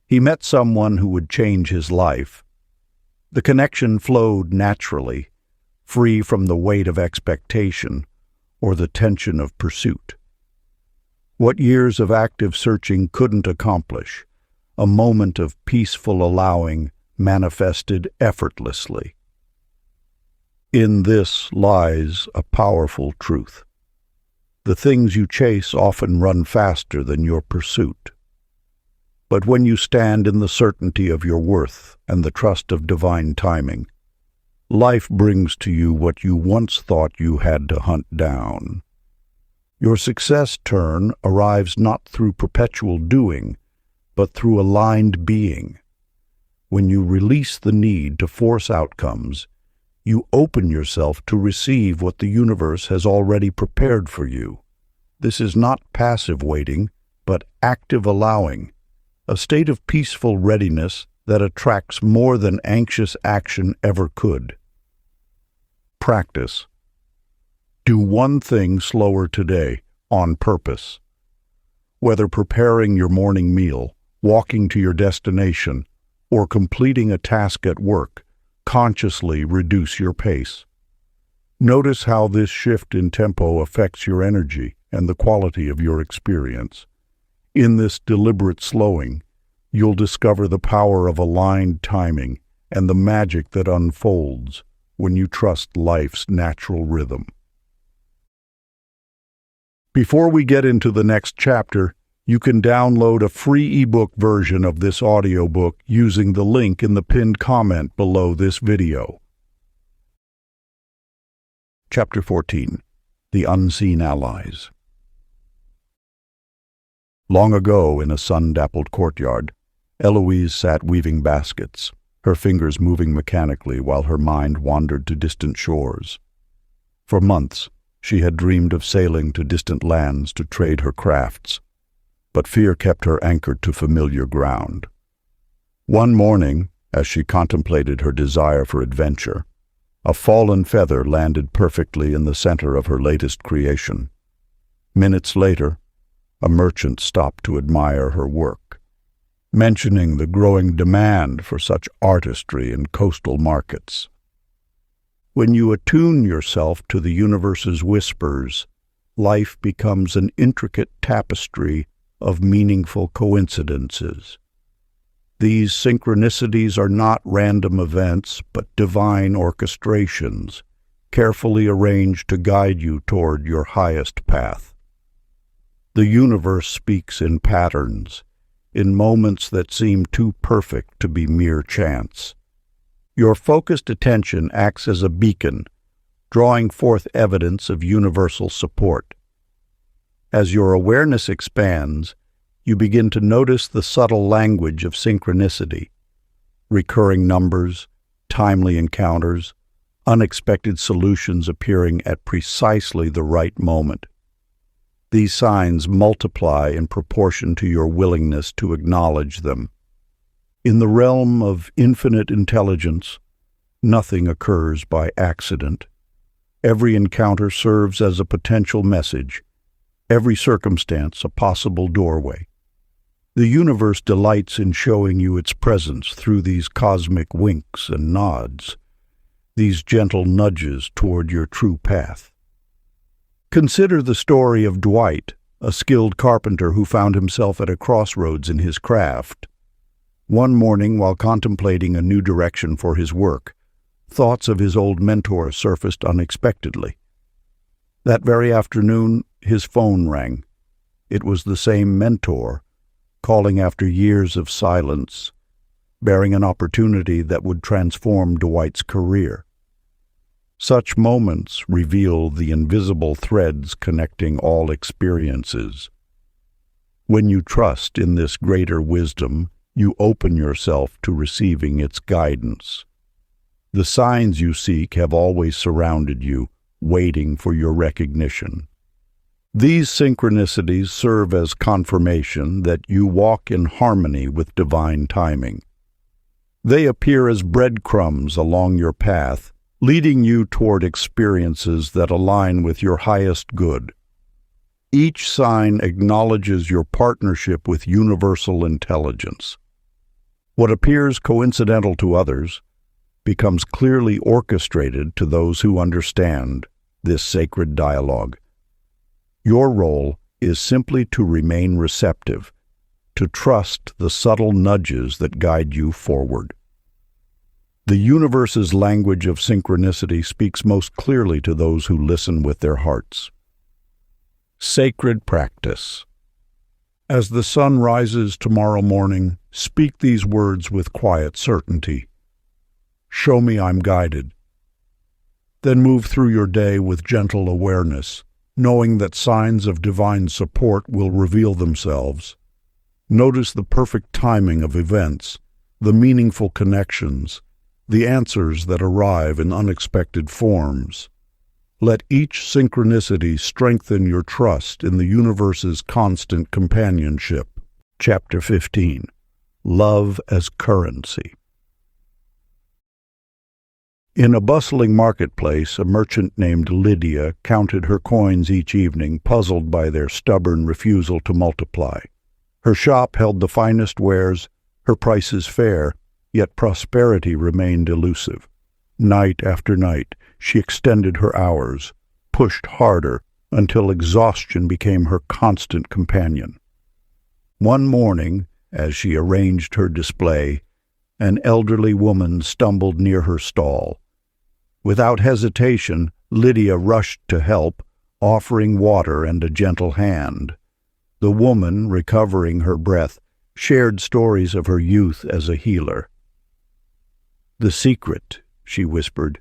he met someone who would change his life. The connection flowed naturally, free from the weight of expectation or the tension of pursuit. What years of active searching couldn't accomplish, a moment of peaceful allowing manifested effortlessly. In this lies a powerful truth. The things you chase often run faster than your pursuit. But when you stand in the certainty of your worth and the trust of divine timing, life brings to you what you once thought you had to hunt down. Your success turn arrives not through perpetual doing, but through aligned being. When you release the need to force outcomes, you open yourself to receive what the universe has already prepared for you. This is not passive waiting, but active allowing, a state of peaceful readiness that attracts more than anxious action ever could. Practice. Do one thing slower today, on purpose. Whether preparing your morning meal, walking to your destination, or completing a task at work, consciously reduce your pace. Notice how this shift in tempo affects your energy and the quality of your experience. In this deliberate slowing, you'll discover the power of aligned timing and the magic that unfolds when you trust life's natural rhythm. Before we get into the next chapter, you can download a free ebook version of this audiobook using the link in the pinned comment below this video. Chapter 14. The Unseen Allies. Long ago, in a sun-dappled courtyard, Eloise sat weaving baskets, her fingers moving mechanically while her mind wandered to distant shores. For months, she had dreamed of sailing to distant lands to trade her crafts, but fear kept her anchored to familiar ground. One morning, as she contemplated her desire for adventure, a fallen feather landed perfectly in the center of her latest creation. Minutes later, a merchant stopped to admire her work, mentioning the growing demand for such artistry in coastal markets. When you attune yourself to the universe's whispers, life becomes an intricate tapestry of meaningful coincidences. These synchronicities are not random events, but divine orchestrations, carefully arranged to guide you toward your highest path. The universe speaks in patterns, in moments that seem too perfect to be mere chance. Your focused attention acts as a beacon, drawing forth evidence of universal support. As your awareness expands, you begin to notice the subtle language of synchronicity, recurring numbers, timely encounters, unexpected solutions appearing at precisely the right moment. These signs multiply in proportion to your willingness to acknowledge them. In the realm of infinite intelligence, nothing occurs by accident. Every encounter serves as a potential message, every circumstance a possible doorway. The universe delights in showing you its presence through these cosmic winks and nods, these gentle nudges toward your true path. Consider the story of Dwight, a skilled carpenter who found himself at a crossroads in his craft. One morning, while contemplating a new direction for his work, thoughts of his old mentor surfaced unexpectedly. That very afternoon, his phone rang. It was the same mentor, calling after years of silence, bearing an opportunity that would transform Dwight's career. Such moments reveal the invisible threads connecting all experiences. When you trust in this greater wisdom, you open yourself to receiving its guidance. The signs you seek have always surrounded you, waiting for your recognition. These synchronicities serve as confirmation that you walk in harmony with divine timing. They appear as breadcrumbs along your path, leading you toward experiences that align with your highest good. Each sign acknowledges your partnership with universal intelligence. What appears coincidental to others becomes clearly orchestrated to those who understand this sacred dialogue. Your role is simply to remain receptive, to trust the subtle nudges that guide you forward. The universe's language of synchronicity speaks most clearly to those who listen with their hearts. Sacred practice. As the sun rises tomorrow morning, speak these words with quiet certainty. Show me I'm guided. Then move through your day with gentle awareness, knowing that signs of divine support will reveal themselves. Notice the perfect timing of events, the meaningful connections, the answers that arrive in unexpected forms. Let each synchronicity strengthen your trust in the universe's constant companionship. Chapter 15. Love as Currency. In a bustling marketplace, a merchant named Lydia counted her coins each evening, puzzled by their stubborn refusal to multiply. Her shop held the finest wares, her prices fair, yet prosperity remained elusive. Night after night, she extended her hours, pushed harder, until exhaustion became her constant companion. One morning, as she arranged her display, an elderly woman stumbled near her stall. Without hesitation, Lydia rushed to help, offering water and a gentle hand. The woman, recovering her breath, shared stories of her youth as a healer. "The secret," she whispered,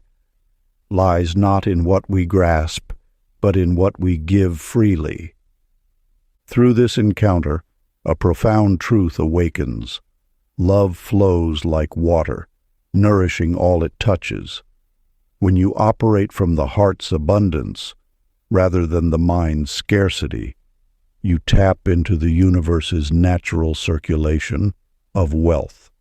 "lies not in what we grasp, but in what we give freely." Through this encounter, a profound truth awakens. Love flows like water, nourishing all it touches. When you operate from the heart's abundance, rather than the mind's scarcity, you tap into the universe's natural circulation of wealth.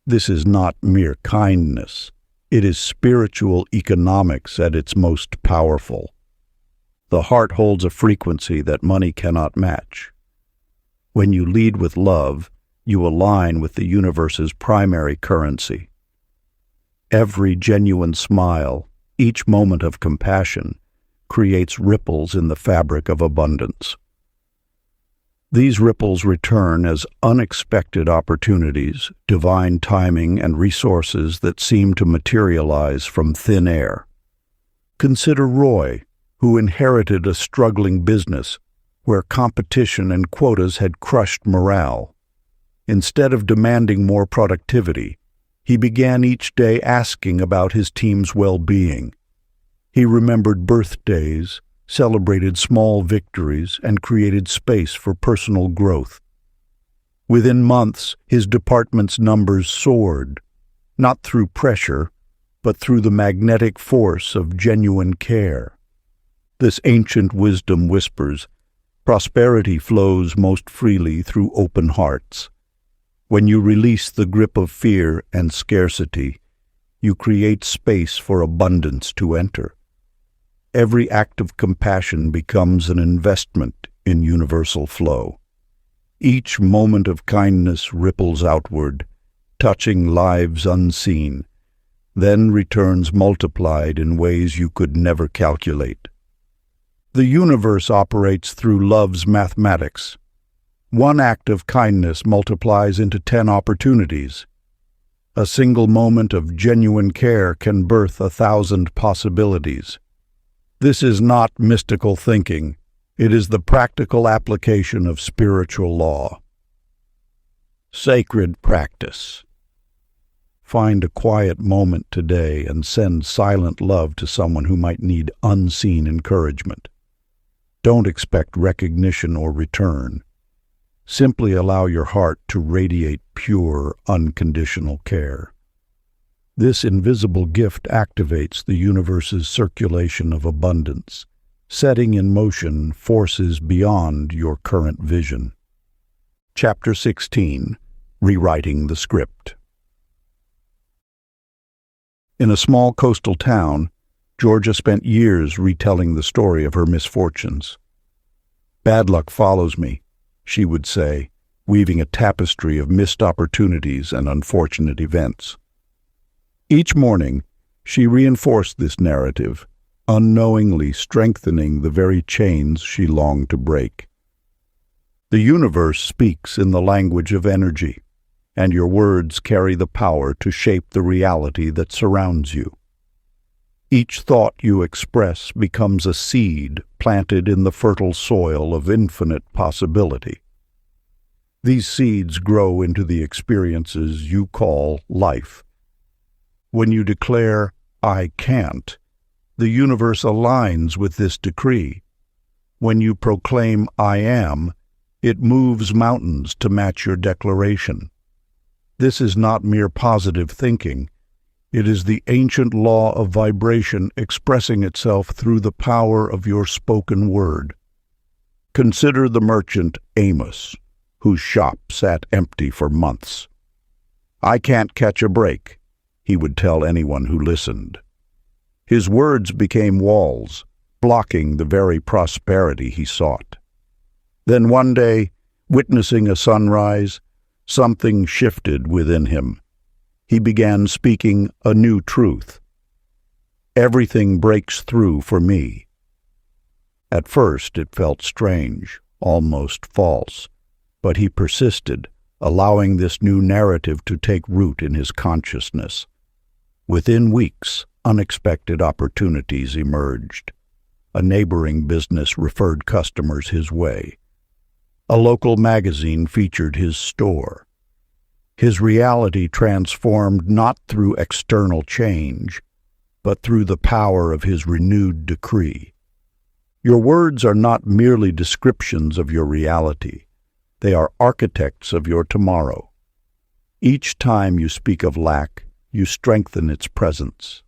This is not mere kindness. It is spiritual economics at its most powerful. The heart holds a frequency that money cannot match. When you lead with love, you align with the universe's primary currency. Every genuine smile, each moment of compassion, creates ripples in the fabric of abundance. These ripples return as unexpected opportunities, divine timing, and resources that seem to materialize from thin air. Consider Roy, who inherited a struggling business where competition and quotas had crushed morale. Instead of demanding more productivity, he began each day asking about his team's well-being. He remembered birthdays, celebrated small victories, and created space for personal growth. Within months, his department's numbers soared, not through pressure, but through the magnetic force of genuine care. This ancient wisdom whispers, prosperity flows most freely through open hearts. When you release the grip of fear and scarcity, you create space for abundance to enter. Every act of compassion becomes an investment in universal flow. Each moment of kindness ripples outward, touching lives unseen, then returns multiplied in ways you could never calculate. The universe operates through love's mathematics. One act of kindness multiplies into 10 opportunities. A single moment of genuine care can birth 1,000 possibilities. This is not mystical thinking. It is the practical application of spiritual law. Sacred practice. Find a quiet moment today and send silent love to someone who might need unseen encouragement. Don't expect recognition or return. Simply allow your heart to radiate pure, unconditional care. This invisible gift activates the universe's circulation of abundance, setting in motion forces beyond your current vision. Chapter 16. Rewriting the Script. In a small coastal town, Georgia spent years retelling the story of her misfortunes. "Bad luck follows me," she would say, weaving a tapestry of missed opportunities and unfortunate events. Each morning, she reinforced this narrative, unknowingly strengthening the very chains she longed to break. The universe speaks in the language of energy, and your words carry the power to shape the reality that surrounds you. Each thought you express becomes a seed planted in the fertile soil of infinite possibility. These seeds grow into the experiences you call life. When you declare, "I can't," the universe aligns with this decree. When you proclaim, "I am," it moves mountains to match your declaration. This is not mere positive thinking. It is the ancient law of vibration expressing itself through the power of your spoken word. Consider the merchant Amos, whose shop sat empty for months. "I can't catch a break," he would tell anyone who listened. His words became walls, blocking the very prosperity he sought. Then one day, witnessing a sunrise, something shifted within him. He began speaking a new truth. "Everything breaks through for me." At first it felt strange, almost false, but he persisted, allowing this new narrative to take root in his consciousness. Within weeks, unexpected opportunities emerged. A neighboring business referred customers his way. A local magazine featured his store. His reality transformed not through external change, but through the power of his renewed decree. Your words are not merely descriptions of your reality. They are architects of your tomorrow. Each time you speak of lack, you strengthen its presence.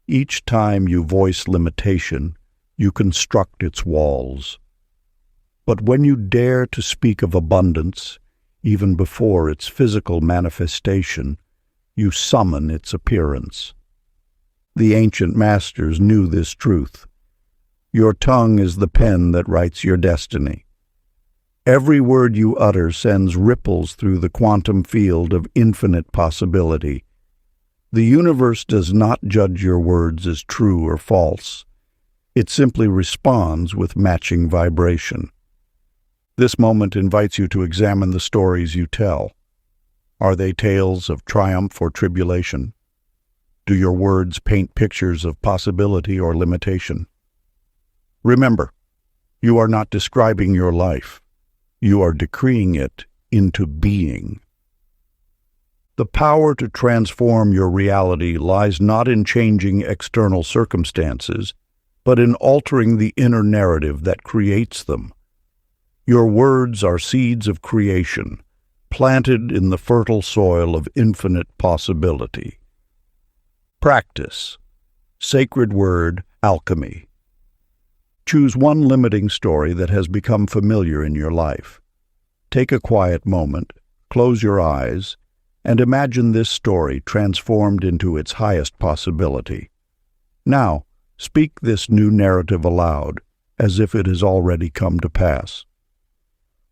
Each time you voice limitation, you construct its walls. But when you dare to speak of abundance, even before its physical manifestation, you summon its appearance. The ancient masters knew this truth. Your tongue is the pen that writes your destiny. Every word you utter sends ripples through the quantum field of infinite possibility. The universe does not judge your words as true or false. It simply responds with matching vibration. This moment invites you to examine the stories you tell. Are they tales of triumph or tribulation? Do your words paint pictures of possibility or limitation? Remember, you are not describing your life. You are decreeing it into being. The power to transform your reality lies not in changing external circumstances, but in altering the inner narrative that creates them. Your words are seeds of creation, planted in the fertile soil of infinite possibility. Practice. Sacred word alchemy. Choose one limiting story that has become familiar in your life. Take a quiet moment, close your eyes, and imagine this story transformed into its highest possibility. Now, speak this new narrative aloud, as if it has already come to pass.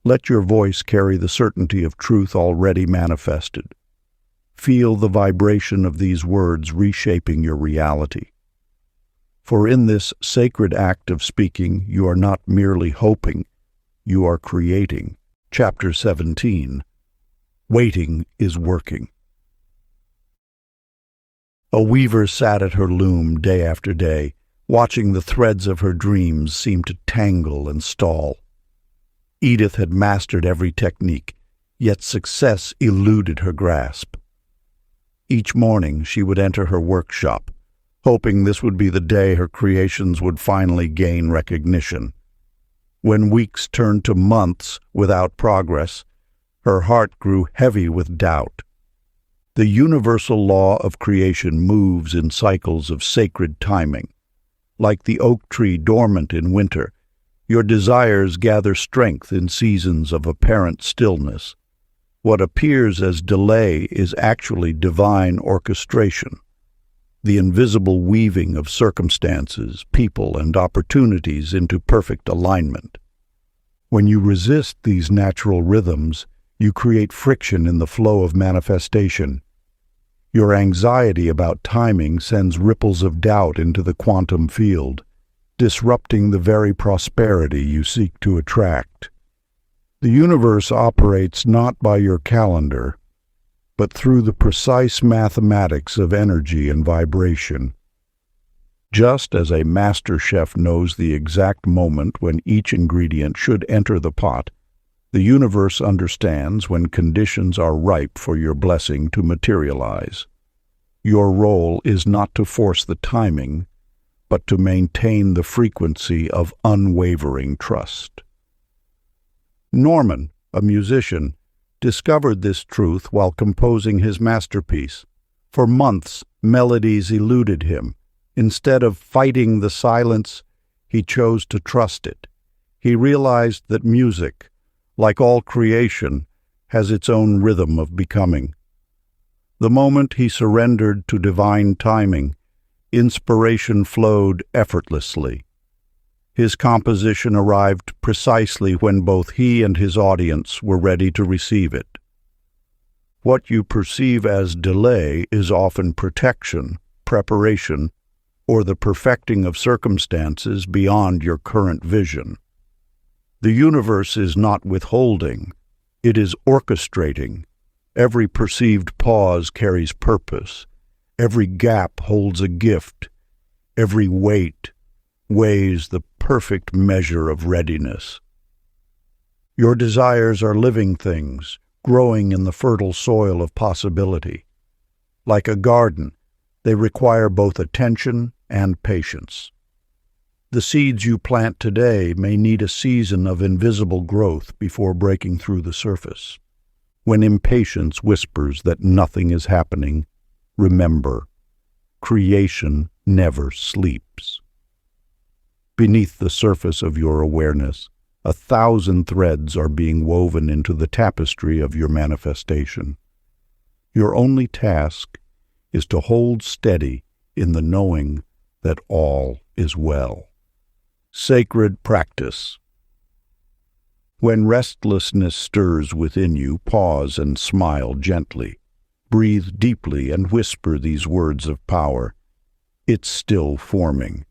Let your voice carry the certainty of truth already manifested. Feel the vibration of these words reshaping your reality. For in this sacred act of speaking, you are not merely hoping, you are creating. Chapter 17. Waiting is working. A weaver sat at her loom day after day, watching the threads of her dreams seem to tangle and stall. Edith had mastered every technique, yet success eluded her grasp. Each morning she would enter her workshop, hoping this would be the day her creations would finally gain recognition. When weeks turned to months without progress, her heart grew heavy with doubt. The universal law of creation moves in cycles of sacred timing. Like the oak tree dormant in winter, your desires gather strength in seasons of apparent stillness. What appears as delay is actually divine orchestration. the invisible weaving of circumstances, people, and opportunities into perfect alignment. When you resist these natural rhythms, you create friction in the flow of manifestation. Your anxiety about timing sends ripples of doubt into the quantum field, disrupting the very prosperity you seek to attract. The universe operates not by your calendar, but through the precise mathematics of energy and vibration. Just as a master chef knows the exact moment when each ingredient should enter the pot, the universe understands when conditions are ripe for your blessing to materialize. Your role is not to force the timing, but to maintain the frequency of unwavering trust. Norman, a musician, discovered this truth while composing his masterpiece. For months, melodies eluded him. Instead of fighting the silence, he chose to trust it. He realized that music, like all creation, has its own rhythm of becoming. The moment he surrendered to divine timing, inspiration flowed effortlessly. His composition arrived precisely when both he and his audience were ready to receive it. What you perceive as delay is often protection, preparation, or the perfecting of circumstances beyond your current vision. The universe is not withholding, it is orchestrating. Every perceived pause carries purpose. Every gap holds a gift. Every weight weighs the perfect measure of readiness. Your desires are living things, growing in the fertile soil of possibility. Like a garden, they require both attention and patience. The seeds you plant today may need a season of invisible growth before breaking through the surface. When impatience whispers that nothing is happening, remember, creation never sleeps. Beneath the surface of your awareness, 1,000 threads are being woven into the tapestry of your manifestation. Your only task is to hold steady in the knowing that all is well. Sacred practice. When restlessness stirs within you, pause and smile gently. Breathe deeply and whisper these words of power. It's still forming.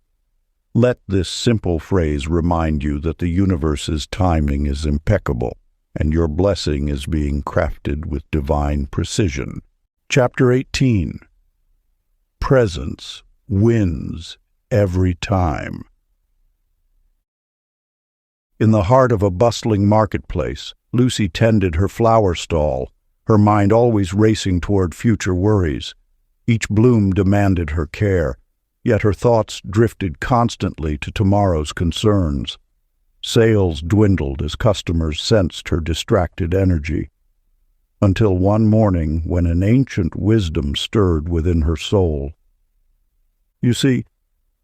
Let this simple phrase remind you that the universe's timing is impeccable, and your blessing is being crafted with divine precision. Chapter 18. Presence wins every time. In the heart of a bustling marketplace, Lucy tended her flower stall, her mind always racing toward future worries. Each bloom demanded her care, yet her thoughts drifted constantly to tomorrow's concerns. Sales dwindled as customers sensed her distracted energy, until one morning when an ancient wisdom stirred within her soul. You see,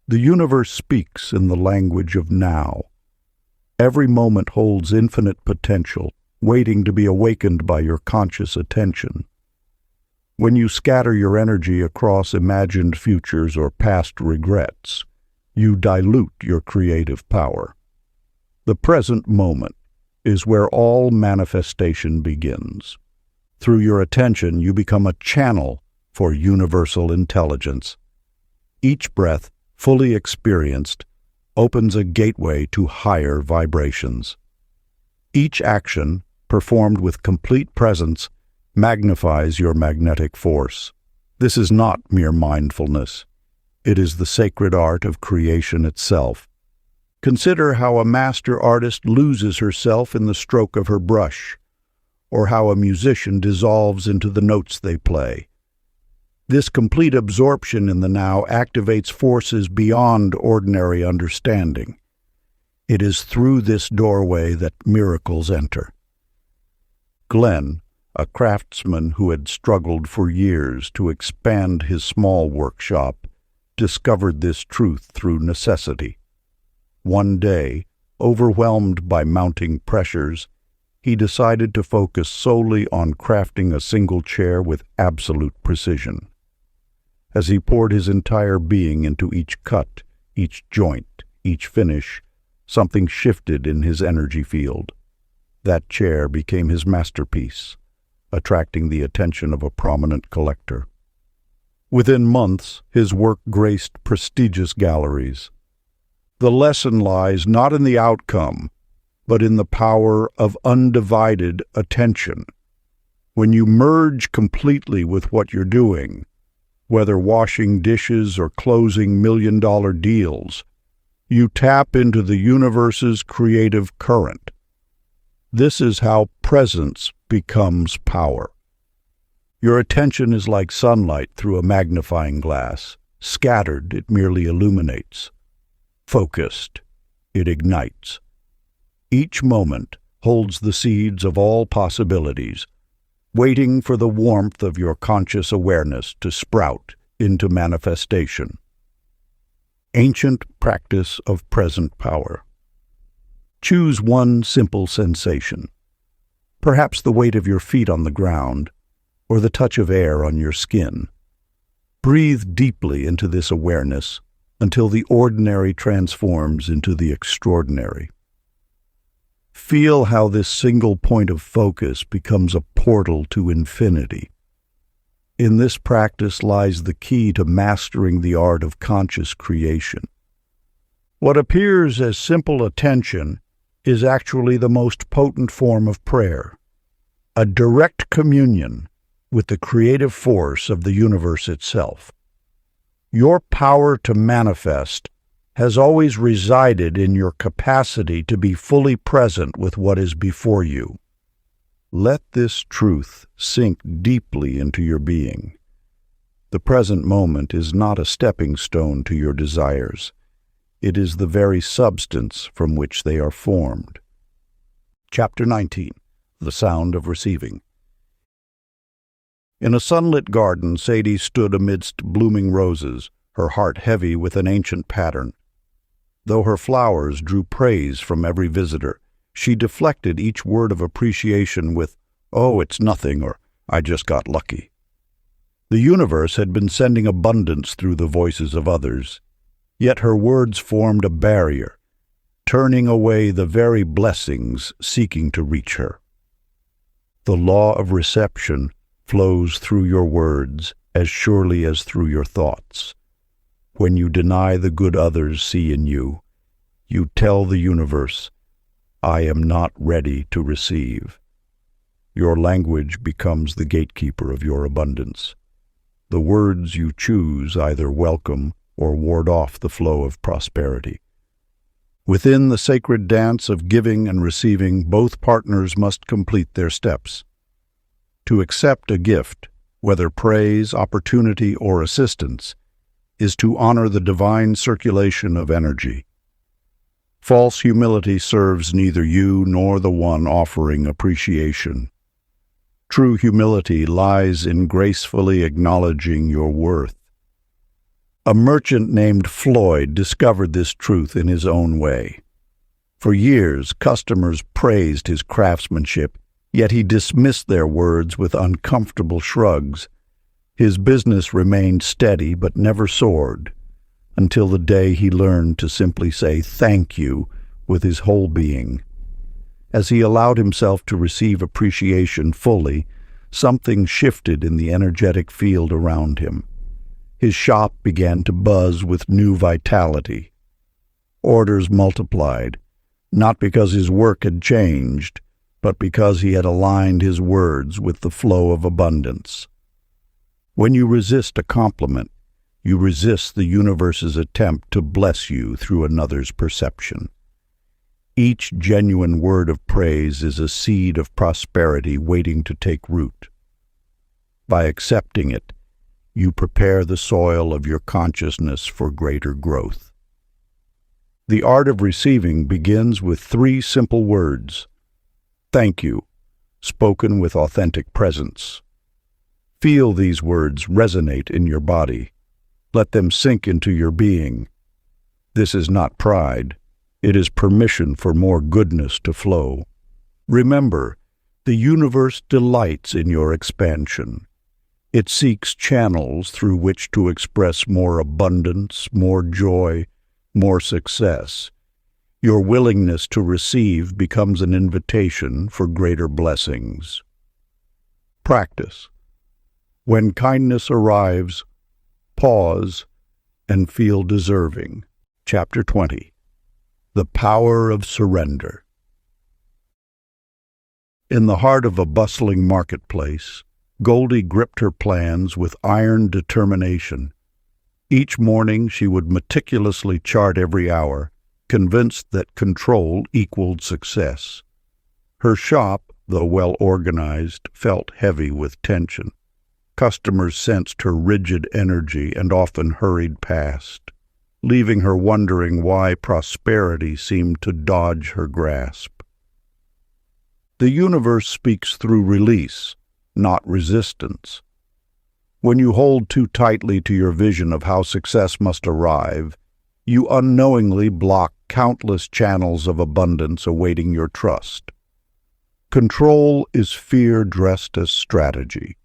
the universe speaks in the language of now. Every moment holds infinite potential, waiting to be awakened by your conscious attention. When you scatter your energy across imagined futures or past regrets, you dilute your creative power. The present moment is where all manifestation begins. Through your attention, you become a channel for universal intelligence. Each breath, fully experienced, opens a gateway to higher vibrations. Each action, performed with complete presence, magnifies your magnetic force. This is not mere mindfulness. It is the sacred art of creation itself. Consider how a master artist loses herself in the stroke of her brush, or how a musician dissolves into the notes they play. This complete absorption in the now activates forces beyond ordinary understanding. It is through this doorway that miracles enter. Glenn, a craftsman who had struggled for years to expand his small workshop, discovered this truth through necessity. One day, overwhelmed by mounting pressures, he decided to focus solely on crafting a single chair with absolute precision. As he poured his entire being into each cut, each joint, each finish, something shifted in his energy field. That chair became his masterpiece, attracting the attention of a prominent collector. Within months, his work graced prestigious galleries. The lesson lies not in the outcome, but in the power of undivided attention. When you merge completely with what you're doing, whether washing dishes or closing million-dollar deals, you tap into the universe's creative current. This is how presence becomes power. Your attention is like sunlight through a magnifying glass. Scattered, it merely illuminates. Focused, it ignites. Each moment holds the seeds of all possibilities, waiting for the warmth of your conscious awareness to sprout into manifestation. Ancient practice of present power. Choose one simple sensation, perhaps the weight of your feet on the ground, or the touch of air on your skin. Breathe deeply into this awareness until the ordinary transforms into the extraordinary. Feel how this single point of focus becomes a portal to infinity. In this practice lies the key to mastering the art of conscious creation. What appears as simple attention is actually the most potent form of prayer, a direct communion with the creative force of the universe itself. Your power to manifest has always resided in your capacity to be fully present with what is before you. Let this truth sink deeply into your being. The present moment is not a stepping stone to your desires. It is the very substance from which they are formed. Chapter 19. The Sound of Receiving. In a sunlit garden, Sadie stood amidst blooming roses, her heart heavy with an ancient pattern. Though her flowers drew praise from every visitor, she deflected each word of appreciation with, "Oh, it's nothing," or "I just got lucky." The universe had been sending abundance through the voices of others, yet her words formed a barrier, turning away the very blessings seeking to reach her. The law of reception flows through your words as surely as through your thoughts. When you deny the good others see in you, you tell the universe, "I am not ready to receive." Your language becomes the gatekeeper of your abundance. The words you choose either welcome or ward off the flow of prosperity. Within the sacred dance of giving and receiving, both partners must complete their steps. To accept a gift, whether praise, opportunity, or assistance, is to honor the divine circulation of energy. False humility serves neither you nor the one offering appreciation. True humility lies in gracefully acknowledging your worth. A merchant named Floyd discovered this truth in his own way. For years, customers praised his craftsmanship, yet he dismissed their words with uncomfortable shrugs. His business remained steady but never soared, until the day he learned to simply say "thank you" with his whole being. As he allowed himself to receive appreciation fully, something shifted in the energetic field around him. His shop began to buzz with new vitality. Orders multiplied, not because his work had changed, but because he had aligned his words with the flow of abundance. When you resist a compliment, you resist the universe's attempt to bless you through another's perception. Each genuine word of praise is a seed of prosperity waiting to take root. By accepting it, you prepare the soil of your consciousness for greater growth. The art of receiving begins with 3 simple words. Thank you, spoken with authentic presence. Feel these words resonate in your body. Let them sink into your being. This is not pride. It is permission for more goodness to flow. Remember, the universe delights in your expansion. It seeks channels through which to express more abundance, more joy, more success. Your willingness to receive becomes an invitation for greater blessings. Practice. When kindness arrives, pause and feel deserving. Chapter 20. The Power of Surrender. In the heart of a bustling marketplace, Goldie gripped her plans with iron determination. Each morning she would meticulously chart every hour, convinced that control equaled success. Her shop, though well organized, felt heavy with tension. Customers sensed her rigid energy and often hurried past, leaving her wondering why prosperity seemed to dodge her grasp. The universe speaks through release, not resistance. When you hold too tightly to your vision of how success must arrive, you unknowingly block countless channels of abundance awaiting your trust. Control is fear dressed as strategy,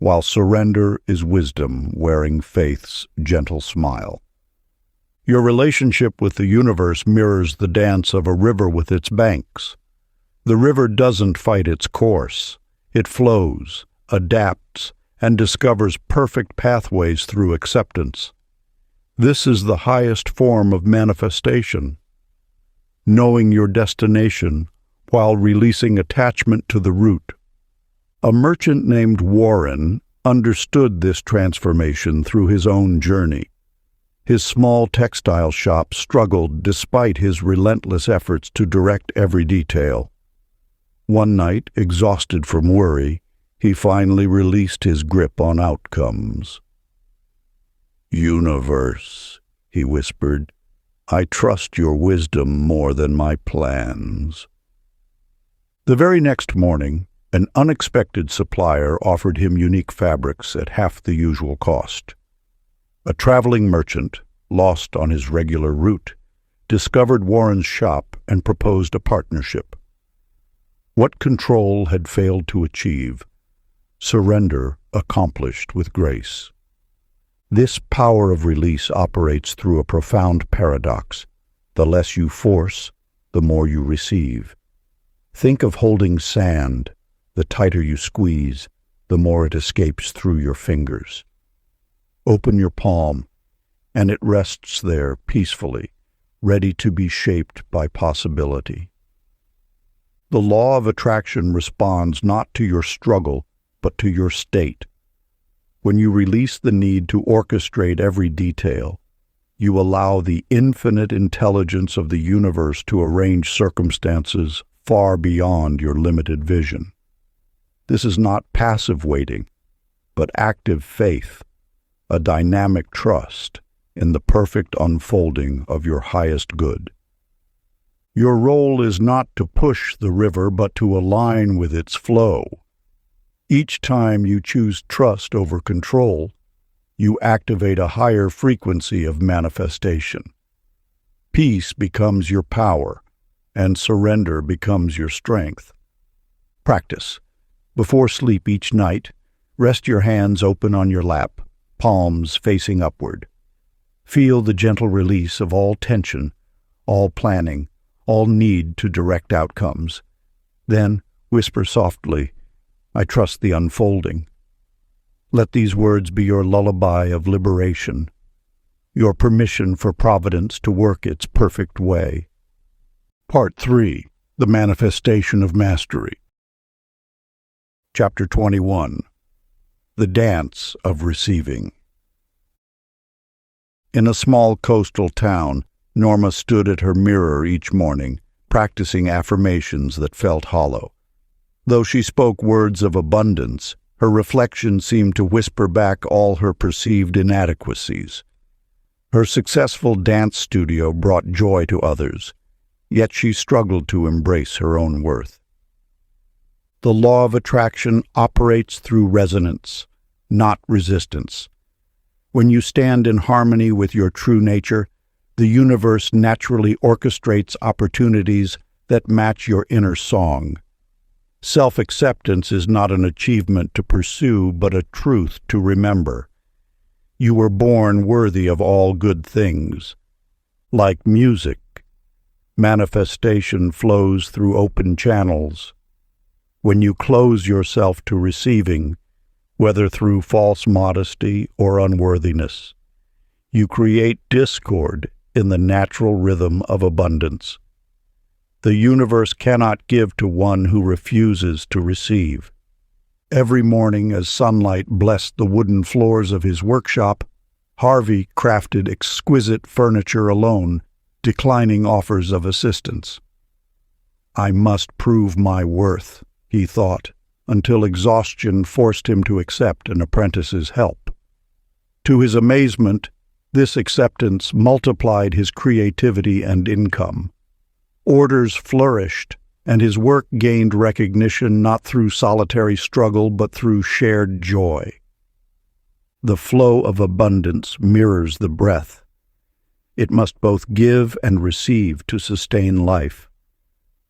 while surrender is wisdom wearing faith's gentle smile. Your relationship with the universe mirrors the dance of a river with its banks. The river doesn't fight its course. It flows, adapts, and discovers perfect pathways through acceptance. This is the highest form of manifestation. Knowing your destination while releasing attachment to the route. A merchant named Warren understood this transformation through his own journey. His small textile shop struggled despite his relentless efforts to direct every detail. One night, exhausted from worry, he finally released his grip on outcomes. "Universe," he whispered, "I trust your wisdom more than my plans." The very next morning, an unexpected supplier offered him unique fabrics at half the usual cost. A traveling merchant, lost on his regular route, discovered Warren's shop and proposed a partnership. What control had failed to achieve, surrender accomplished with grace. This power of release operates through a profound paradox. The less you force, the more you receive. Think of holding sand. The tighter you squeeze, the more it escapes through your fingers. Open your palm, and it rests there peacefully, ready to be shaped by possibility. The law of attraction responds not to your struggle, but to your state. When you release the need to orchestrate every detail, you allow the infinite intelligence of the universe to arrange circumstances far beyond your limited vision. This is not passive waiting, but active faith, a dynamic trust in the perfect unfolding of your highest good. Your role is not to push the river, but to align with its flow. Each time you choose trust over control, you activate a higher frequency of manifestation. Peace becomes your power, and surrender becomes your strength. Practice. Before sleep each night, rest your hands open on your lap, palms facing upward. Feel the gentle release of all tension, all planning, all need to direct outcomes. Then whisper softly, "I trust the unfolding." Let these words be your lullaby of liberation, your permission for Providence to work its perfect way. Part 3. The Manifestation of Mastery. Chapter 21. The Dance of Receiving. In a small coastal town, Norma stood at her mirror each morning, practicing affirmations that felt hollow. Though she spoke words of abundance, her reflection seemed to whisper back all her perceived inadequacies. Her successful dance studio brought joy to others, yet she struggled to embrace her own worth. The law of attraction operates through resonance, not resistance. When you stand in harmony with your true nature, the universe naturally orchestrates opportunities that match your inner song. Self-acceptance is not an achievement to pursue, but a truth to remember. You were born worthy of all good things. Like music, manifestation flows through open channels. When you close yourself to receiving, whether through false modesty or unworthiness, you create discord in the natural rhythm of abundance. The universe cannot give to one who refuses to receive. Every morning, as sunlight blessed the wooden floors of his workshop, Harvey crafted exquisite furniture alone, declining offers of assistance. "I must prove my worth," he thought, until exhaustion forced him to accept an apprentice's help. To his amazement, this acceptance multiplied his creativity and income. Orders flourished, and his work gained recognition not through solitary struggle but through shared joy. The flow of abundance mirrors the breath. It must both give and receive to sustain life.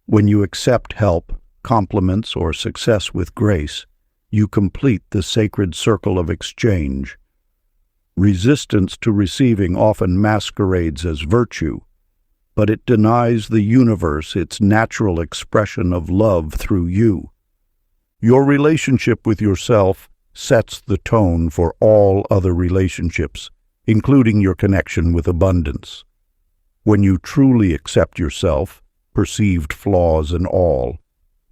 When you accept help, compliments, or success with grace, you complete the sacred circle of exchange. Resistance to receiving often masquerades as virtue, but it denies the universe its natural expression of love through you. Your relationship with yourself sets the tone for all other relationships, including your connection with abundance. When you truly accept yourself, perceived flaws and all,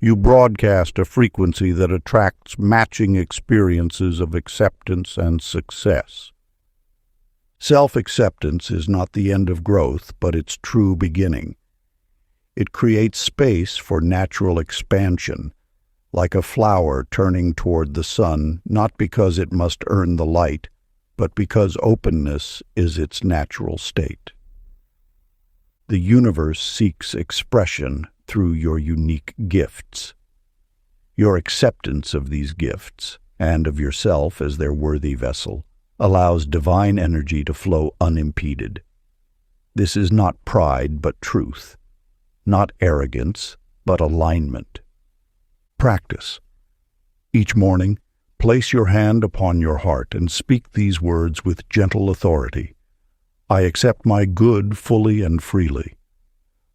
you broadcast a frequency that attracts matching experiences of acceptance and success. Self-acceptance is not the end of growth, but its true beginning. It creates space for natural expansion, like a flower turning toward the sun, not because it must earn the light, but because openness is its natural state. The universe seeks expression through your unique gifts. Your acceptance of these gifts, and of yourself as their worthy vessel, allows divine energy to flow unimpeded. This is not pride, but truth, not arrogance, but alignment. Practice. Each morning, place your hand upon your heart and speak these words with gentle authority. I accept my good fully and freely.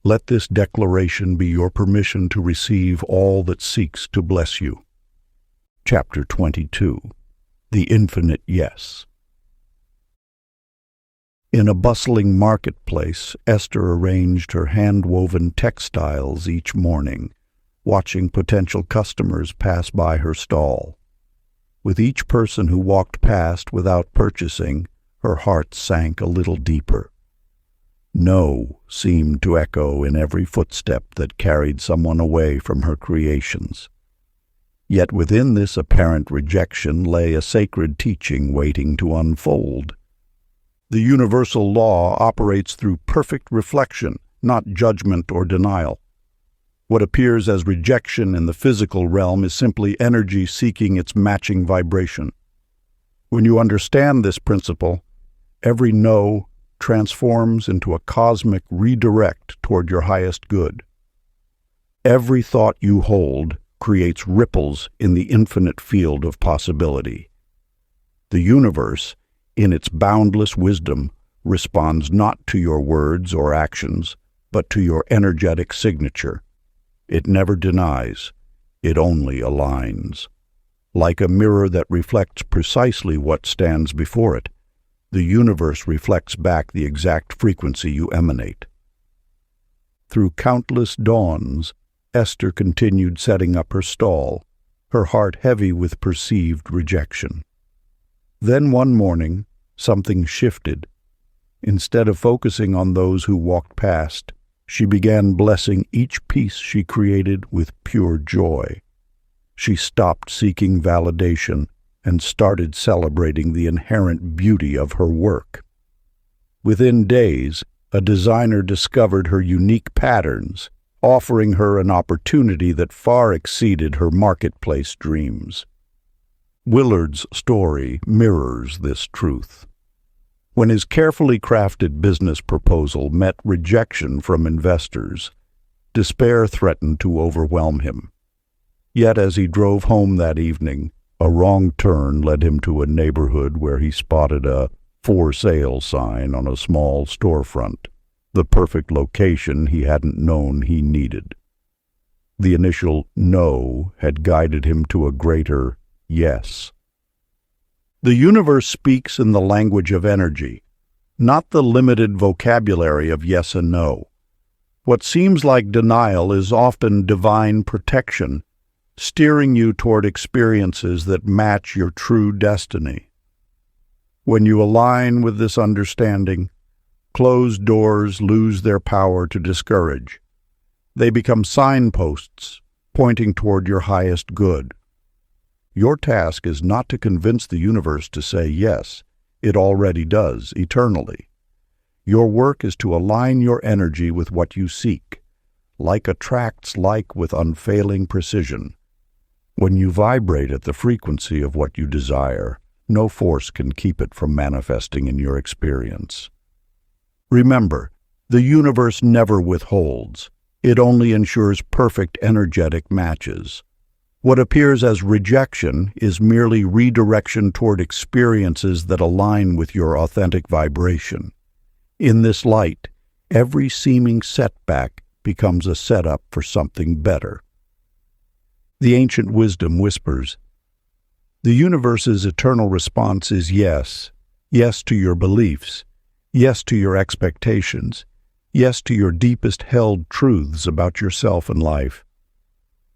Let this declaration be your permission to receive all that seeks to bless you. Chapter 22. The Infinite Yes. In a bustling marketplace, Esther arranged her hand-woven textiles each morning, watching potential customers pass by her stall. With each person who walked past without purchasing, her heart sank a little deeper. No seemed to echo in every footstep that carried someone away from her creations. Yet within this apparent rejection lay a sacred teaching waiting to unfold. The universal law operates through perfect reflection, not judgment or denial. What appears as rejection in the physical realm is simply energy seeking its matching vibration. When you understand this principle, every no transforms into a cosmic redirect toward your highest good. Every thought you hold creates ripples in the infinite field of possibility. The universe, in its boundless wisdom, responds not to your words or actions, but to your energetic signature. It never denies, it only aligns. Like a mirror that reflects precisely what stands before it, the universe reflects back the exact frequency you emanate. Through countless dawns, Esther continued setting up her stall, her heart heavy with perceived rejection. Then one morning, something shifted. Instead of focusing on those who walked past, she began blessing each piece she created with pure joy. She stopped seeking validation and started celebrating the inherent beauty of her work. Within days, a designer discovered her unique patterns, offering her an opportunity that far exceeded her marketplace dreams. Willard's story mirrors this truth. When his carefully crafted business proposal met rejection from investors, despair threatened to overwhelm him. Yet as he drove home that evening, a wrong turn led him to a neighborhood where he spotted a "for sale" sign on a small storefront, the perfect location he hadn't known he needed. The initial "no" had guided him to a greater "yes." The universe speaks in the language of energy, not the limited vocabulary of yes and no. What seems like denial is often divine protection, steering you toward experiences that match your true destiny. When you align with this understanding, closed doors lose their power to discourage. They become signposts pointing toward your highest good. Your task is not to convince the universe to say yes. It already does, eternally. Your work is to align your energy with what you seek. Like attracts like with unfailing precision. When you vibrate at the frequency of what you desire, no force can keep it from manifesting in your experience. Remember, the universe never withholds. It only ensures perfect energetic matches. What appears as rejection is merely redirection toward experiences that align with your authentic vibration. In this light, every seeming setback becomes a setup for something better. The ancient wisdom whispers, "The universe's eternal response is yes. Yes to your beliefs. Yes to your expectations. Yes to your deepest held truths about yourself and life."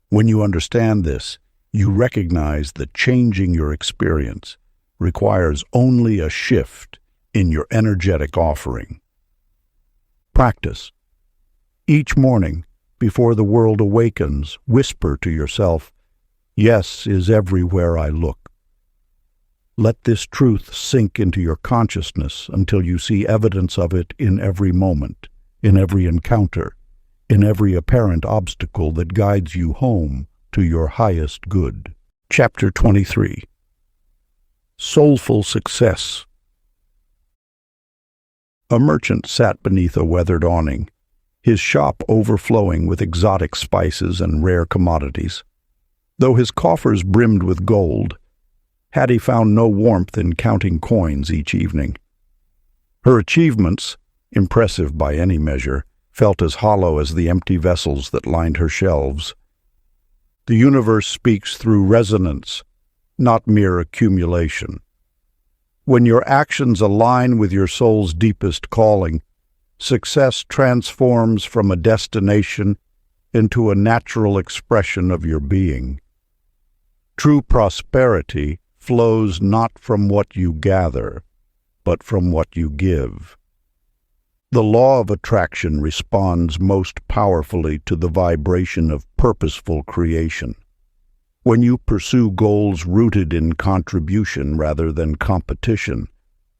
When you understand this, you recognize that changing your experience requires only a shift in your energetic offering. Practice. Each morning, before the world awakens, whisper to yourself, "Yes is everywhere I look." Let this truth sink into your consciousness until you see evidence of it in every moment, in every encounter, in every apparent obstacle that guides you home to your highest good. Chapter 23. Soulful Success. A merchant sat beneath a weathered awning, his shop overflowing with exotic spices and rare commodities. Though his coffers brimmed with gold, Hattie found no warmth in counting coins each evening. Her achievements, impressive by any measure, felt as hollow as the empty vessels that lined her shelves. The universe speaks through resonance, not mere accumulation. When your actions align with your soul's deepest calling, success transforms from a destination into a natural expression of your being. True prosperity flows not from what you gather, but from what you give. The law of attraction responds most powerfully to the vibration of purposeful creation. When you pursue goals rooted in contribution rather than competition,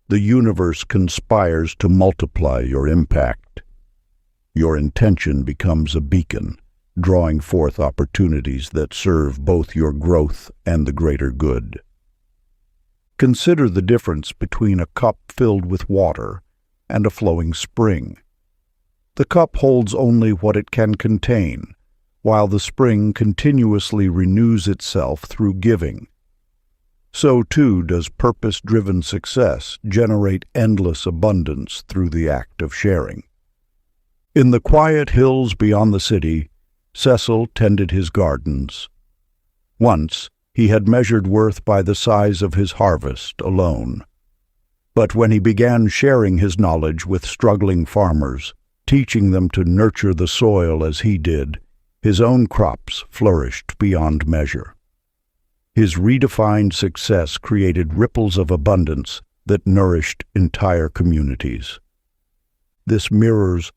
the universe conspires to multiply your impact. Your intention becomes a beacon, drawing forth opportunities that serve both your growth and the greater good. Consider the difference between a cup filled with water and a flowing spring. The cup holds only what it can contain, while the spring continuously renews itself through giving. So too does purpose-driven success generate endless abundance through the act of sharing. In the quiet hills beyond the city, Cecil tended his gardens. Once, he had measured worth by the size of his harvest alone. But when he began sharing his knowledge with struggling farmers, teaching them to nurture the soil as he did, his own crops flourished beyond measure. His redefined success created ripples of abundance that nourished entire communities. This mirrors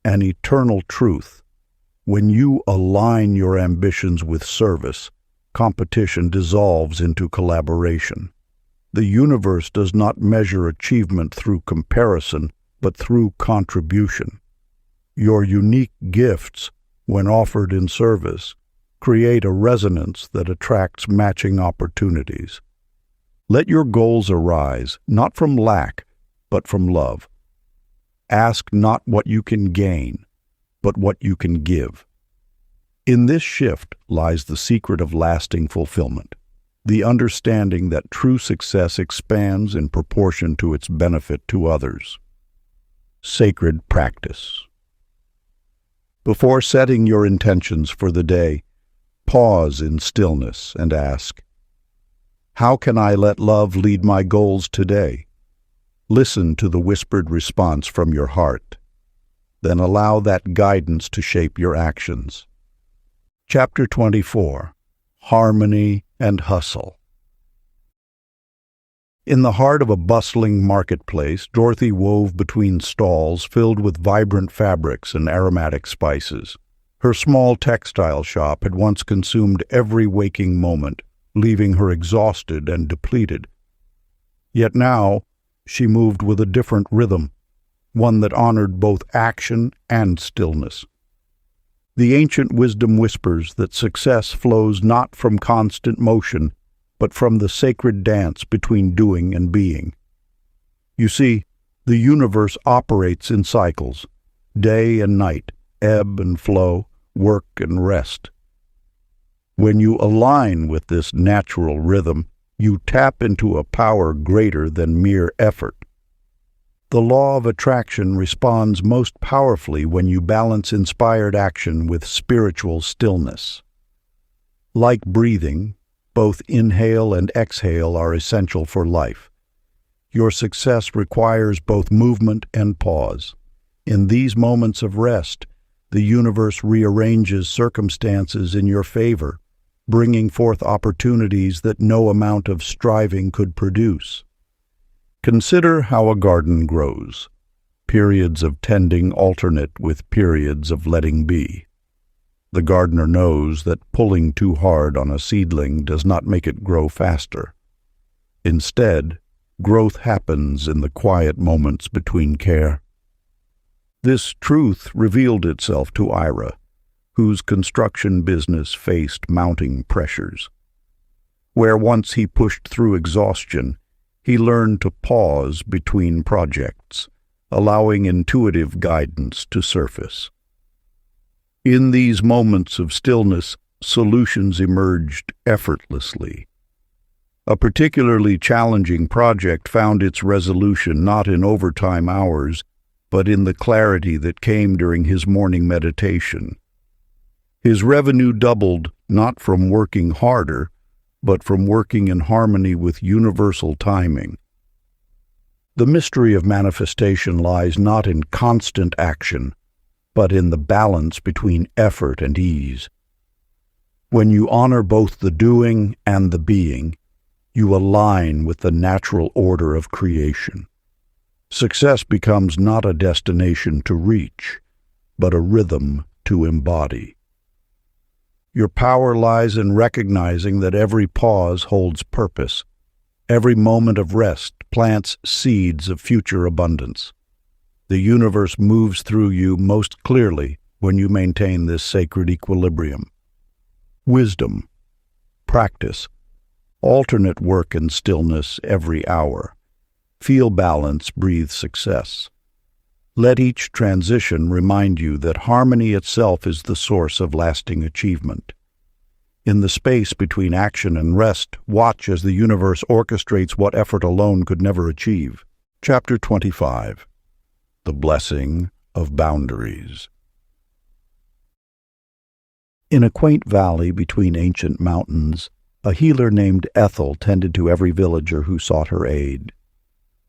an eternal truth. When you align your ambitions with service, competition dissolves into collaboration. The universe does not measure achievement through comparison, but through contribution. Your unique gifts, when offered in service, create a resonance that attracts matching opportunities. Let your goals arise, not from lack, but from love. Ask not what you can gain, but what you can give. In this shift lies the secret of lasting fulfillment, the understanding that true success expands in proportion to its benefit to others. Sacred practice. Before setting your intentions for the day, pause in stillness and ask, "How can I let love lead my goals today?" Listen to the whispered response from your heart. Then allow that guidance to shape your actions. Chapter 24. Harmony and Hustle. In the heart of a bustling marketplace, Dorothy wove between stalls filled with vibrant fabrics and aromatic spices. Her small textile shop had once consumed every waking moment, leaving her exhausted and depleted. Yet now, she moved with a different rhythm, one that honored both action and stillness. The ancient wisdom whispers that success flows not from constant motion, but from the sacred dance between doing and being. You see, the universe operates in cycles, day and night, ebb and flow, work and rest. When you align with this natural rhythm, you tap into a power greater than mere effort. The law of attraction responds most powerfully when you balance inspired action with spiritual stillness. Like breathing, both inhale and exhale are essential for life. Your success requires both movement and pause. In these moments of rest, the universe rearranges circumstances in your favor, bringing forth opportunities that no amount of striving could produce. Consider how a garden grows. Periods of tending alternate with periods of letting be. The gardener knows that pulling too hard on a seedling does not make it grow faster. Instead, growth happens in the quiet moments between care. This truth revealed itself to Ira, whose construction business faced mounting pressures. Where once he pushed through exhaustion, he learned to pause between projects, allowing intuitive guidance to surface. In these moments of stillness, solutions emerged effortlessly. A particularly challenging project found its resolution not in overtime hours, but in the clarity that came during his morning meditation. His revenue doubled not from working harder, but from working in harmony with universal timing. The mystery of manifestation lies not in constant action, but in the balance between effort and ease. When you honor both the doing and the being, you align with the natural order of creation. Success becomes not a destination to reach, but a rhythm to embody. Your power lies in recognizing that every pause holds purpose. Every moment of rest plants seeds of future abundance. The universe moves through you most clearly when you maintain this sacred equilibrium. Wisdom. Practice. Alternate work and stillness every hour. Feel balance, breathe success. Let each transition remind you that harmony itself is the source of lasting achievement. In the space between action and rest, watch as the universe orchestrates what effort alone could never achieve. Chapter 25. The Blessing of Boundaries. In a quaint valley between ancient mountains, a healer named Ethel tended to every villager who sought her aid.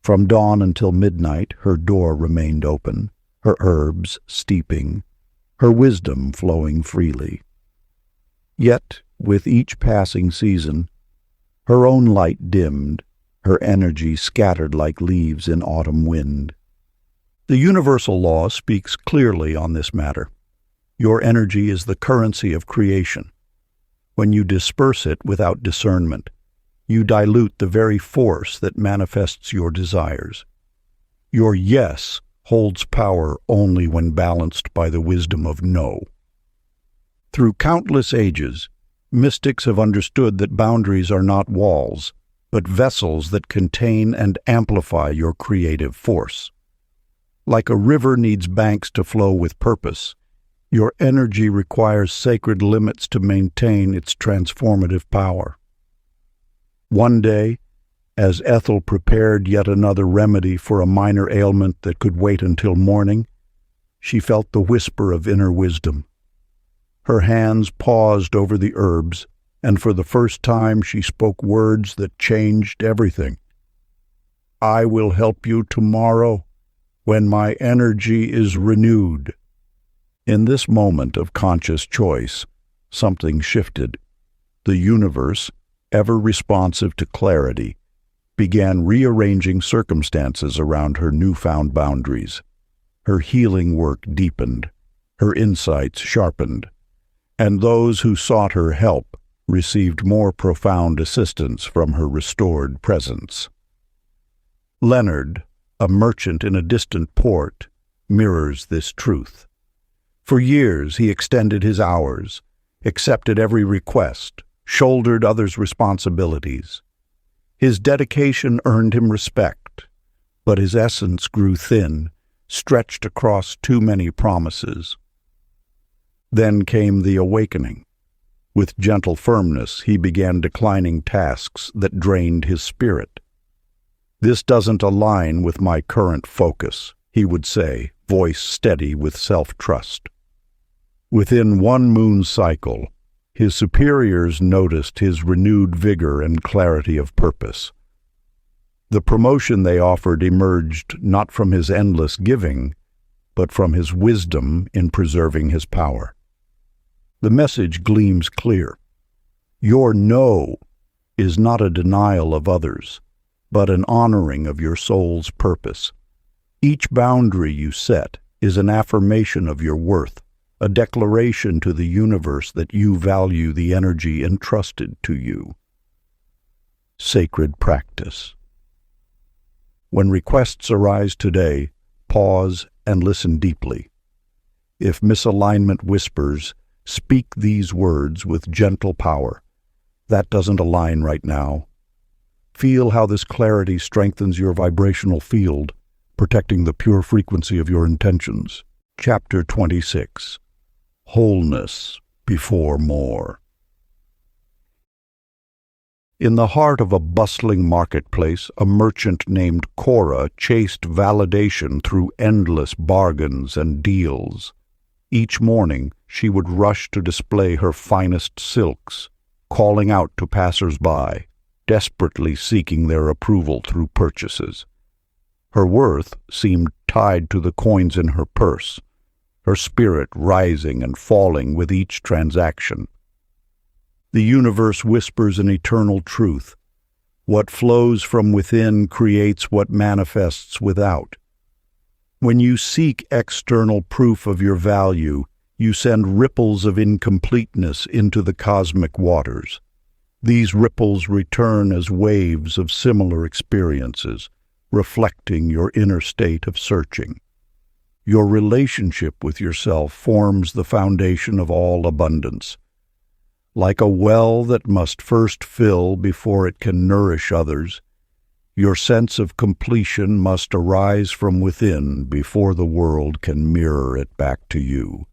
From dawn until midnight, her door remained open, her herbs steeping, her wisdom flowing freely. Yet, with each passing season, her own light dimmed, her energy scattered like leaves in autumn wind. The universal law speaks clearly on this matter. Your energy is the currency of creation. When you disperse it without discernment, you dilute the very force that manifests your desires. Your yes holds power only when balanced by the wisdom of no. Through countless ages, mystics have understood that boundaries are not walls, but vessels that contain and amplify your creative force. Like a river needs banks to flow with purpose, Your energy requires sacred limits to maintain its transformative power. One day, as Ethel prepared yet another remedy for a minor ailment that could wait until morning, she felt the whisper of inner wisdom. Her hands paused over the herbs, and for the first time she spoke words that changed everything. "I will help you tomorrow, when my energy is renewed." In this moment of conscious choice, something shifted. The universe, ever responsive to clarity, began rearranging circumstances around her newfound boundaries. Her healing work deepened, her insights sharpened, and those who sought her help received more profound assistance from her restored presence. Leonard, a merchant in a distant port, mirrors this truth. For years he extended his hours, accepted every request, shouldered others' responsibilities. His dedication earned him respect, but his essence grew thin, stretched across too many promises. Then came the awakening. With gentle firmness, he began declining tasks that drained his spirit. "This doesn't align with my current focus," he would say, voice steady with self-trust. Within one moon cycle, his superiors noticed his renewed vigor and clarity of purpose. The promotion they offered emerged not from his endless giving, but from his wisdom in preserving his power. The message gleams clear. Your no is not a denial of others, but an honoring of your soul's purpose. Each boundary you set is an affirmation of your worth, a declaration to the universe that you value the energy entrusted to you. Sacred practice. When requests arise today, pause and listen deeply. If misalignment whispers, speak these words with gentle power. "That doesn't align right now." Feel how this clarity strengthens your vibrational field, protecting the pure frequency of your intentions. Chapter 26. Wholeness before more. In the heart of a bustling marketplace, a merchant named Cora chased validation through endless bargains and deals. Each morning, she would rush to display her finest silks, calling out to passers-by, desperately seeking their approval through purchases. Her worth seemed tied to the coins in her purse, her spirit rising and falling with each transaction. The universe whispers an eternal truth. What flows from within creates what manifests without. When you seek external proof of your value, you send ripples of incompleteness into the cosmic waters. These ripples return as waves of similar experiences, reflecting your inner state of searching. Your relationship with yourself forms the foundation of all abundance. Like a well that must first fill before it can nourish others, your sense of completion must arise from within before the world can mirror it back to you.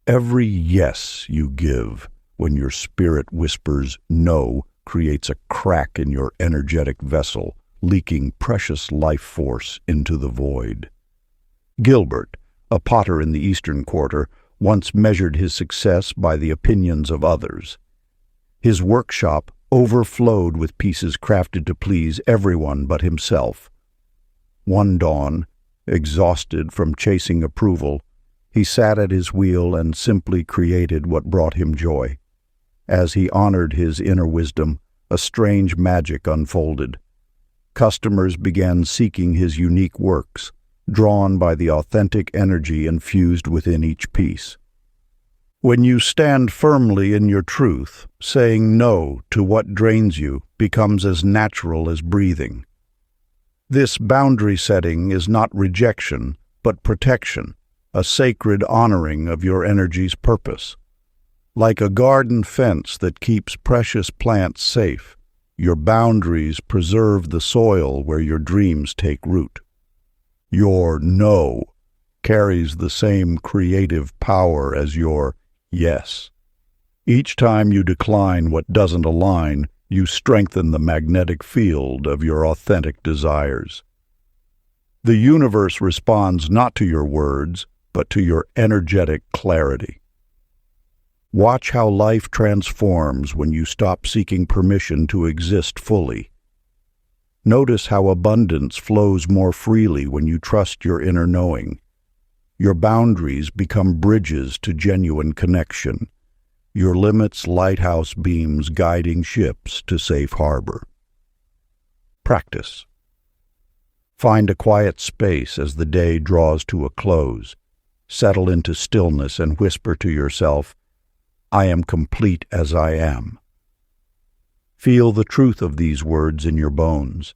Every yes you give when your spirit whispers no creates a crack in your energetic vessel, leaking precious life force into the void. Gilbert, a potter in the Eastern Quarter, once measured his success by the opinions of others. His workshop overflowed with pieces crafted to please everyone but himself. One dawn, exhausted from chasing approval, he sat at his wheel and simply created what brought him joy. As he honored his inner wisdom, a strange magic unfolded. Customers began seeking his unique works, drawn by the authentic energy infused within each piece. When you stand firmly in your truth, saying no to what drains you becomes as natural as breathing. This boundary setting is not rejection, but protection, a sacred honoring of your energy's purpose. Like a garden fence that keeps precious plants safe, your boundaries preserve the soil where your dreams take root. Your no carries the same creative power as your yes. Each time you decline what doesn't align, you strengthen the magnetic field of your authentic desires. The universe responds not to your words, but to your energetic clarity. Watch how life transforms when you stop seeking permission to exist fully. Notice how abundance flows more freely when you trust your inner knowing. Your boundaries become bridges to genuine connection. Your limits, lighthouse beams guiding ships to safe harbor. Practice. Find a quiet space as the day draws to a close. Settle into stillness and whisper to yourself, "I am complete as I am." Feel the truth of these words in your bones.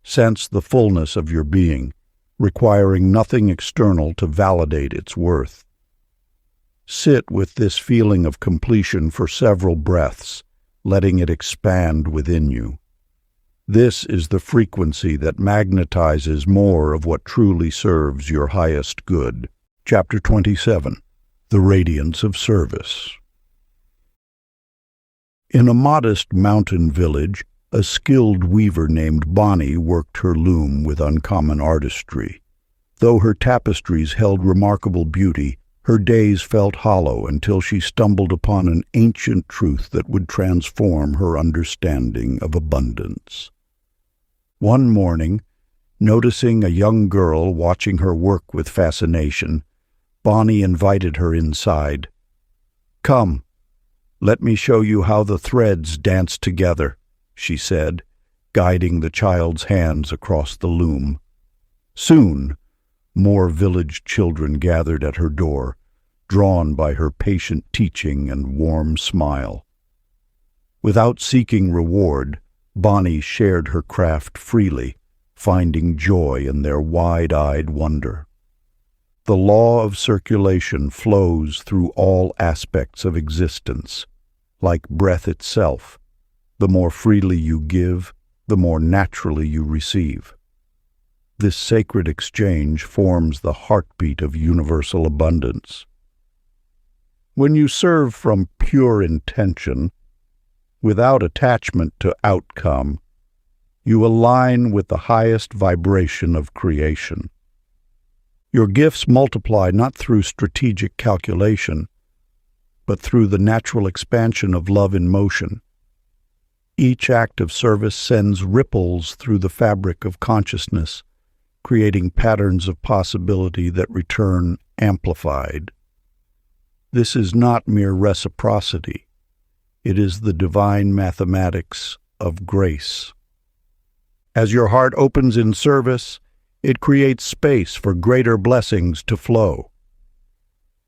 Sense the fullness of your being, requiring nothing external to validate its worth. Sit with this feeling of completion for several breaths, letting it expand within you. This is the frequency that magnetizes more of what truly serves your highest good. Chapter 27. The Radiance of Service. In a modest mountain village, a skilled weaver named Bonnie worked her loom with uncommon artistry. Though her tapestries held remarkable beauty, her days felt hollow until she stumbled upon an ancient truth that would transform her understanding of abundance. One morning, noticing a young girl watching her work with fascination, Bonnie invited her inside. "Come, let me show you how the threads dance together," she said, guiding the child's hands across the loom. Soon, more village children gathered at her door, drawn by her patient teaching and warm smile. Without seeking reward, Bonnie shared her craft freely, finding joy in their wide-eyed wonder. The law of circulation flows through all aspects of existence. Like breath itself, the more freely you give, the more naturally you receive. This sacred exchange forms the heartbeat of universal abundance. When you serve from pure intention, without attachment to outcome, you align with the highest vibration of creation. Your gifts multiply not through strategic calculation, but through the natural expansion of love in motion. Each act of service sends ripples through the fabric of consciousness, creating patterns of possibility that return amplified. This is not mere reciprocity. It is the divine mathematics of grace. As your heart opens in service, it creates space for greater blessings to flow.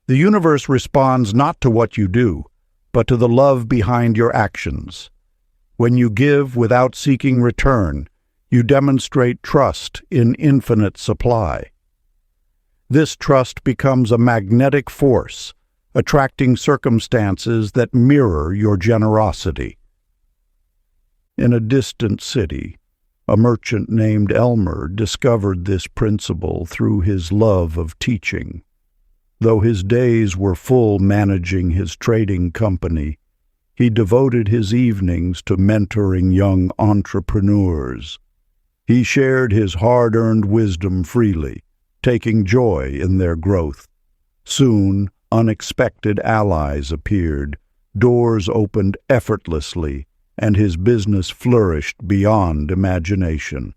The universe responds not to what you do, but to the love behind your actions. When you give without seeking return, you demonstrate trust in infinite supply. This trust becomes a magnetic force, attracting circumstances that mirror your generosity. In a distant city, a merchant named Elmer discovered this principle through his love of teaching. Though his days were full managing his trading company, he devoted his evenings to mentoring young entrepreneurs. He shared his hard-earned wisdom freely, taking joy in their growth. Soon, unexpected allies appeared, doors opened effortlessly, and his business flourished beyond imagination.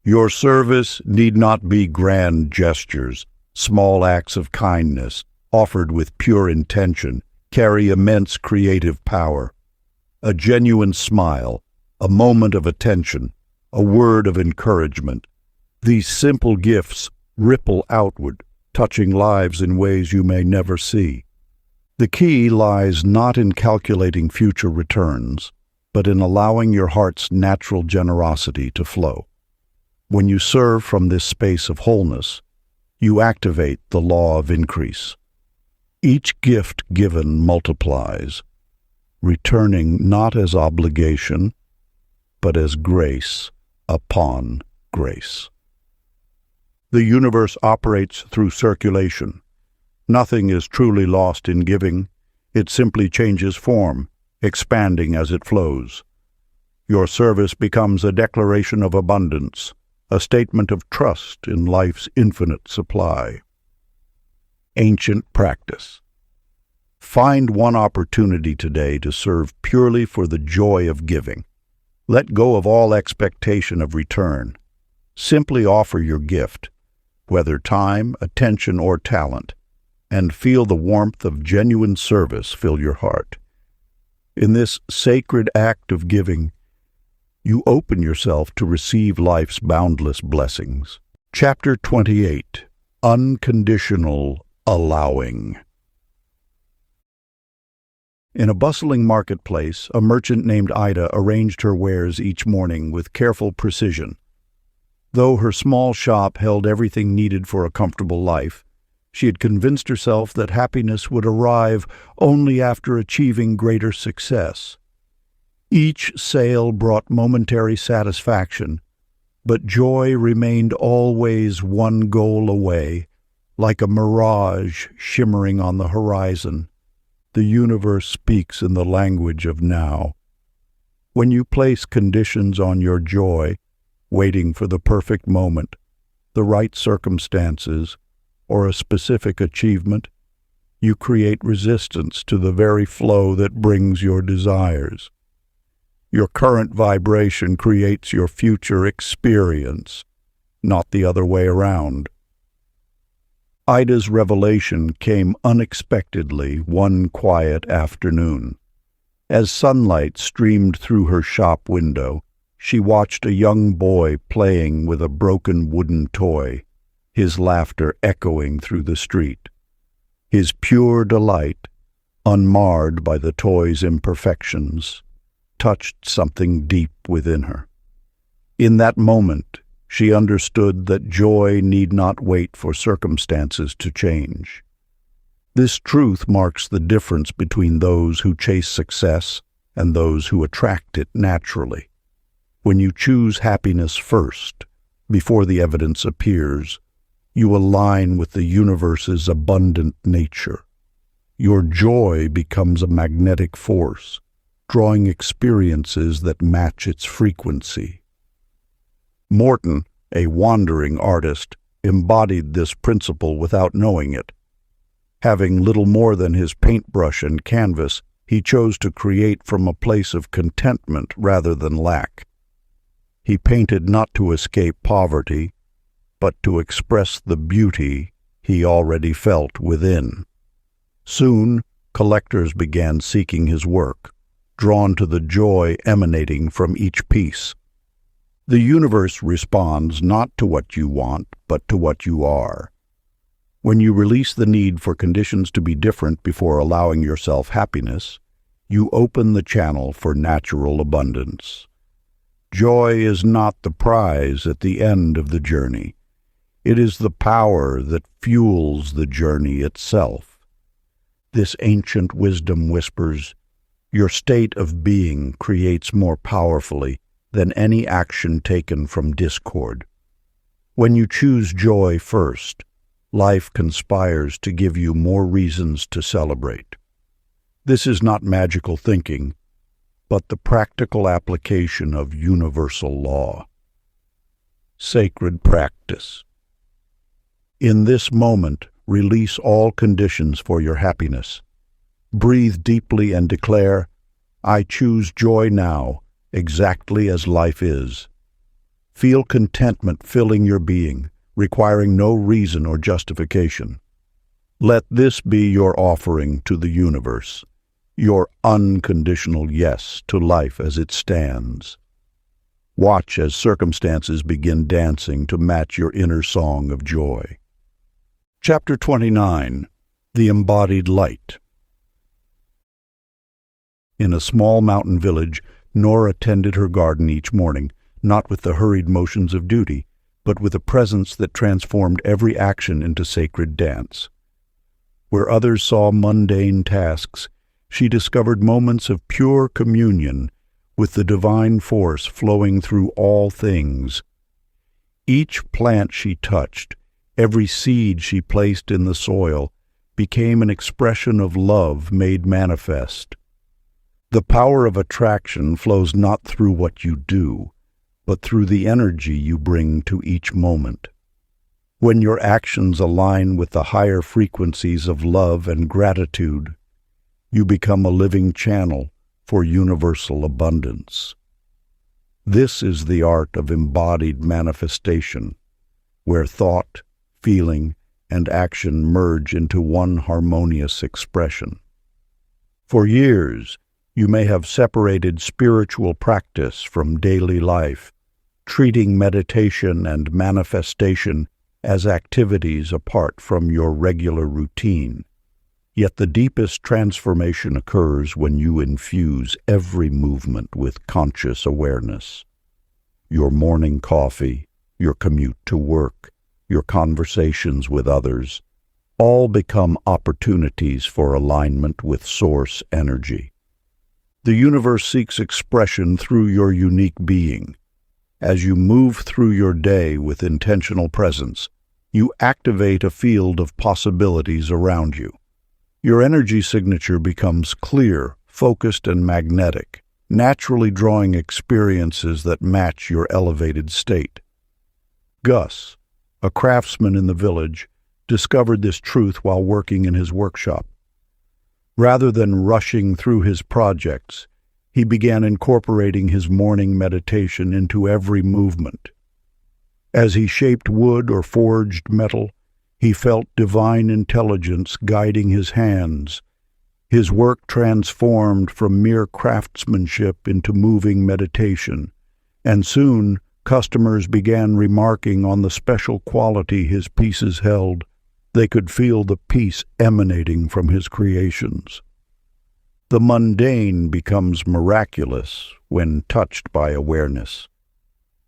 Your service need not be grand gestures. Small acts of kindness, offered with pure intention, carry immense creative power. A genuine smile, a moment of attention, a word of encouragement. These simple gifts ripple outward, touching lives in ways you may never see. The key lies not in calculating future returns, but in allowing your heart's natural generosity to flow. When you serve from this space of wholeness, you activate the law of increase. Each gift given multiplies, returning not as obligation, but as grace upon grace. The universe operates through circulation. Nothing is truly lost in giving. It simply changes form, expanding as it flows. Your service becomes a declaration of abundance, a statement of trust in life's infinite supply. Ancient practice. Find one opportunity today to serve purely for the joy of giving. Let go of all expectation of return. Simply offer your gift, whether time, attention, or talent, and feel the warmth of genuine service fill your heart. In this sacred act of giving, you open yourself to receive life's boundless blessings. Chapter 28. Unconditional Allowing. In a bustling marketplace, a merchant named Ida arranged her wares each morning with careful precision. Though her small shop held everything needed for a comfortable life, she had convinced herself that happiness would arrive only after achieving greater success. Each sale brought momentary satisfaction, but joy remained always one goal away, like a mirage shimmering on the horizon. The universe speaks in the language of now. When you place conditions on your joy, waiting for the perfect moment, the right circumstances, or a specific achievement, you create resistance to the very flow that brings your desires. Your current vibration creates your future experience, not the other way around. Ida's revelation came unexpectedly one quiet afternoon. As sunlight streamed through her shop window, she watched a young boy playing with a broken wooden toy, his laughter echoing through the street. His pure delight, unmarred by the toy's imperfections, touched something deep within her. In that moment, she understood that joy need not wait for circumstances to change. This truth marks the difference between those who chase success and those who attract it naturally. When you choose happiness first, before the evidence appears, you align with the universe's abundant nature. Your joy becomes a magnetic force, drawing experiences that match its frequency. Morton, a wandering artist, embodied this principle without knowing it. Having little more than his paintbrush and canvas, he chose to create from a place of contentment rather than lack. He painted not to escape poverty, but to express the beauty he already felt within. Soon, collectors began seeking his work, drawn to the joy emanating from each piece. The universe responds not to what you want, but to what you are. When you release the need for conditions to be different before allowing yourself happiness, you open the channel for natural abundance. Joy is not the prize at the end of the journey. It is the power that fuels the journey itself. This ancient wisdom whispers, your state of being creates more powerfully than any action taken from discord. When you choose joy first, life conspires to give you more reasons to celebrate. This is not magical thinking, but the practical application of universal law. Sacred practice. In this moment, release all conditions for your happiness. Breathe deeply and declare, I choose joy now, exactly as life is. Feel contentment filling your being, requiring no reason or justification. Let this be your offering to the universe, your unconditional yes to life as it stands. Watch as circumstances begin dancing to match your inner song of joy. Chapter 29. The Embodied Light. In a small mountain village, Nora tended her garden each morning, not with the hurried motions of duty, but with a presence that transformed every action into sacred dance. Where others saw mundane tasks, she discovered moments of pure communion with the divine force flowing through all things. Each plant she touched, Every seed she placed in the soil became an expression of love made manifest. The power of attraction flows not through what you do, but through the energy you bring to each moment. When your actions align with the higher frequencies of love and gratitude, you become a living channel for universal abundance. This is the art of embodied manifestation, where thought, feeling, and action merge into one harmonious expression. For years, you may have separated spiritual practice from daily life, treating meditation and manifestation as activities apart from your regular routine. Yet the deepest transformation occurs when you infuse every movement with conscious awareness. Your morning coffee, your commute to work, your conversations with others, all become opportunities for alignment with source energy. The universe seeks expression through your unique being. As you move through your day with intentional presence, you activate a field of possibilities around you. Your energy signature becomes clear, focused, and magnetic, naturally drawing experiences that match your elevated state. Gus, a craftsman in the village, discovered this truth while working in his workshop. Rather than rushing through his projects, he began incorporating his morning meditation into every movement. As he shaped wood or forged metal, he felt divine intelligence guiding his hands. His work transformed from mere craftsmanship into moving meditation, and soon customers began remarking on the special quality his pieces held. They could feel the peace emanating from his creations. The mundane becomes miraculous when touched by awareness.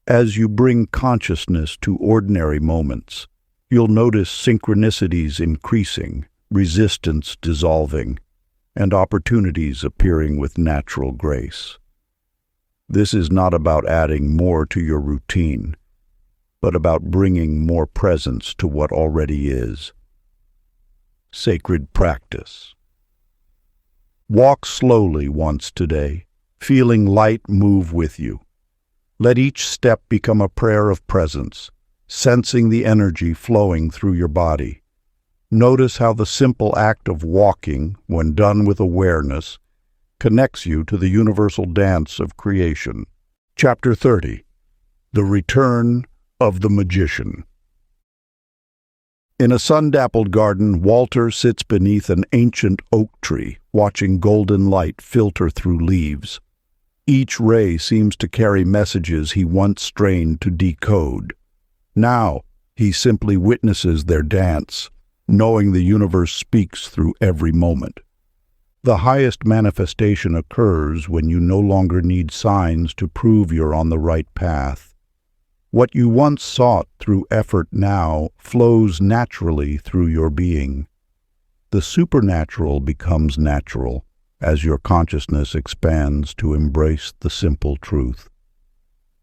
As you bring consciousness to ordinary moments, you'll notice synchronicities increasing, resistance dissolving, and opportunities appearing with natural grace. This is not about adding more to your routine, but about bringing more presence to what already is. Sacred practice. Walk slowly once today, feeling light move with you. Let each step become a prayer of presence, sensing the energy flowing through your body. Notice how the simple act of walking, when done with awareness, connects you to the universal dance of creation. Chapter 30. The Return of the Magician. In a sun-dappled garden, Walter sits beneath an ancient oak tree, watching golden light filter through leaves. Each ray seems to carry messages he once strained to decode. Now, he simply witnesses their dance, knowing the universe speaks through every moment. The highest manifestation occurs when you no longer need signs to prove you're on the right path. What you once sought through effort now flows naturally through your being. The supernatural becomes natural as your consciousness expands to embrace the simple truth.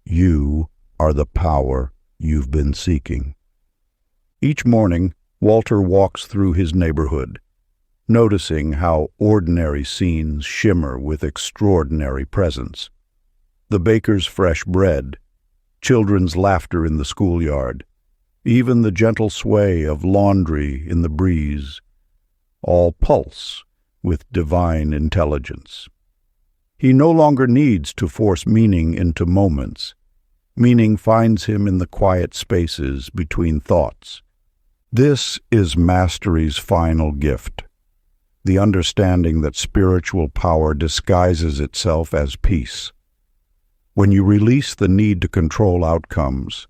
You are the power you've been seeking. Each morning, Walter walks through his neighborhood, noticing how ordinary scenes shimmer with extraordinary presence. The baker's fresh bread, children's laughter in the schoolyard, even the gentle sway of laundry in the breeze, all pulse with divine intelligence. He no longer needs to force meaning into moments. Meaning finds him in the quiet spaces between thoughts. This is mastery's final gift, the understanding that spiritual power disguises itself as peace. When you release the need to control outcomes,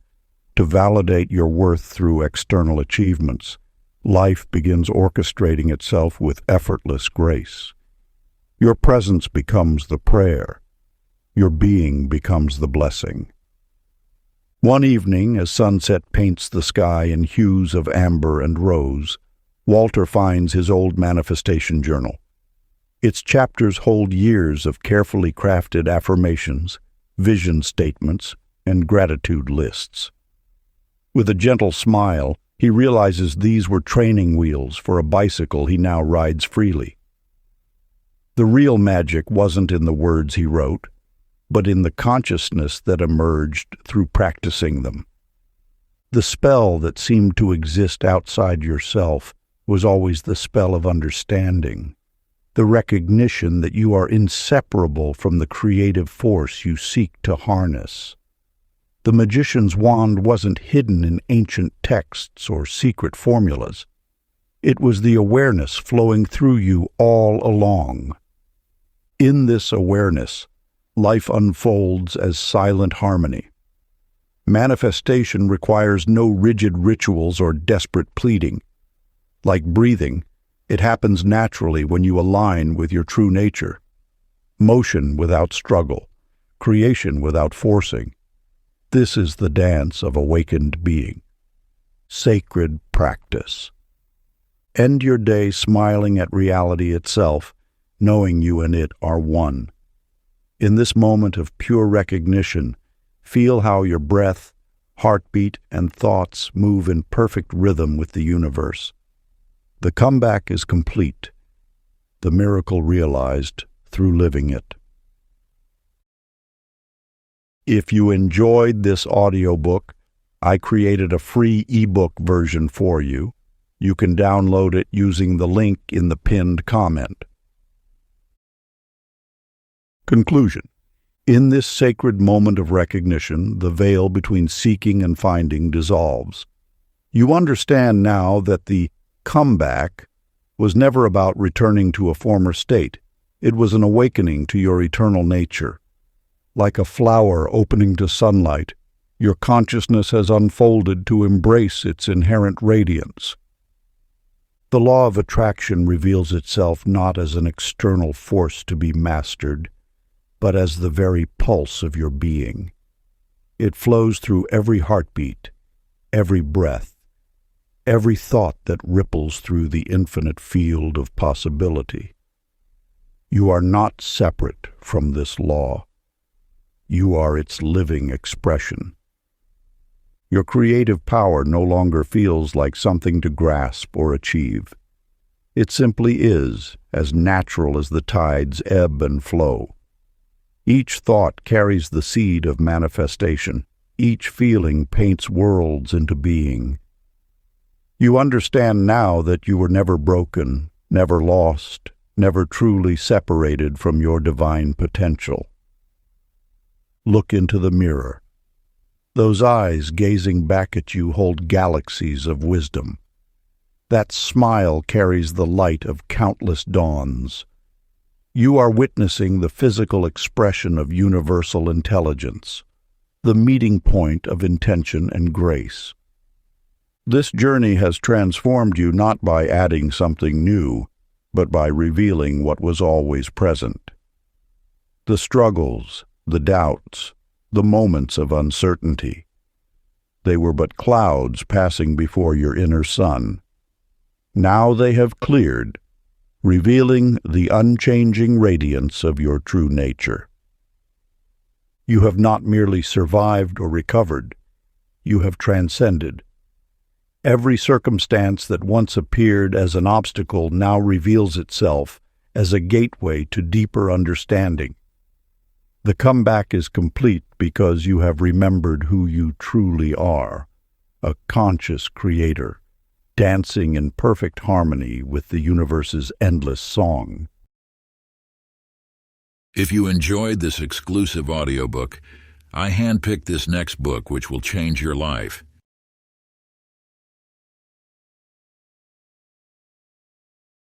to validate your worth through external achievements, life begins orchestrating itself with effortless grace. Your presence becomes the prayer. Your being becomes the blessing. One evening, as sunset paints the sky in hues of amber and rose, Walter finds his old manifestation journal. Its chapters hold years of carefully crafted affirmations, vision statements, and gratitude lists. With a gentle smile, he He realizes these were training wheels for a bicycle he now rides freely. The real magic wasn't in the words he wrote, but in the consciousness that emerged through practicing them. The spell that seemed to exist outside yourself was always the spell of understanding, the recognition that you are inseparable from the creative force you seek to harness. The magician's wand wasn't hidden in ancient texts or secret formulas. It was the awareness flowing through you all along. In this awareness, life unfolds as silent harmony. Manifestation requires no rigid rituals or desperate pleading. Like breathing, it happens naturally when you align with your true nature. Motion without struggle, creation without forcing. This is the dance of awakened being. Sacred practice. End your day smiling at reality itself, knowing you and it are one. In this moment of pure recognition, feel how your breath, heartbeat, and thoughts move in perfect rhythm with the universe. The comeback is complete, the miracle realized through living it. If you enjoyed this audiobook, I created a free ebook version for you. You can download it using the link in the pinned comment. Conclusion. In this sacred moment of recognition, the veil between seeking and finding dissolves. You understand now that the comeback was never about returning to a former state. It was an awakening to your eternal nature. Like a flower opening to sunlight, your consciousness has unfolded to embrace its inherent radiance. The law of attraction reveals itself not as an external force to be mastered, but as the very pulse of your being. It flows through every heartbeat, every breath, every thought that ripples through the infinite field of possibility. You are not separate from this law. You are its living expression. Your creative power no longer feels like something to grasp or achieve. It simply is, as natural as the tides ebb and flow. Each thought carries the seed of manifestation. Each feeling paints worlds into being. You understand now that you were never broken, never lost, never truly separated from your divine potential. Look into the mirror. Those eyes gazing back at you hold galaxies of wisdom. That smile carries the light of countless dawns. You are witnessing the physical expression of universal intelligence, the meeting point of intention and grace. This journey has transformed you not by adding something new, but by revealing what was always present. The struggles, the doubts, the moments of uncertainty. They were but clouds passing before your inner sun. Now they have cleared, revealing the unchanging radiance of your true nature. You have not merely survived or recovered, you have transcended. Every circumstance that once appeared as an obstacle now reveals itself as a gateway to deeper understanding. The comeback is complete because you have remembered who you truly are, a conscious creator, dancing in perfect harmony with the universe's endless song. If you enjoyed this exclusive audiobook, I handpicked this next book which will change your life.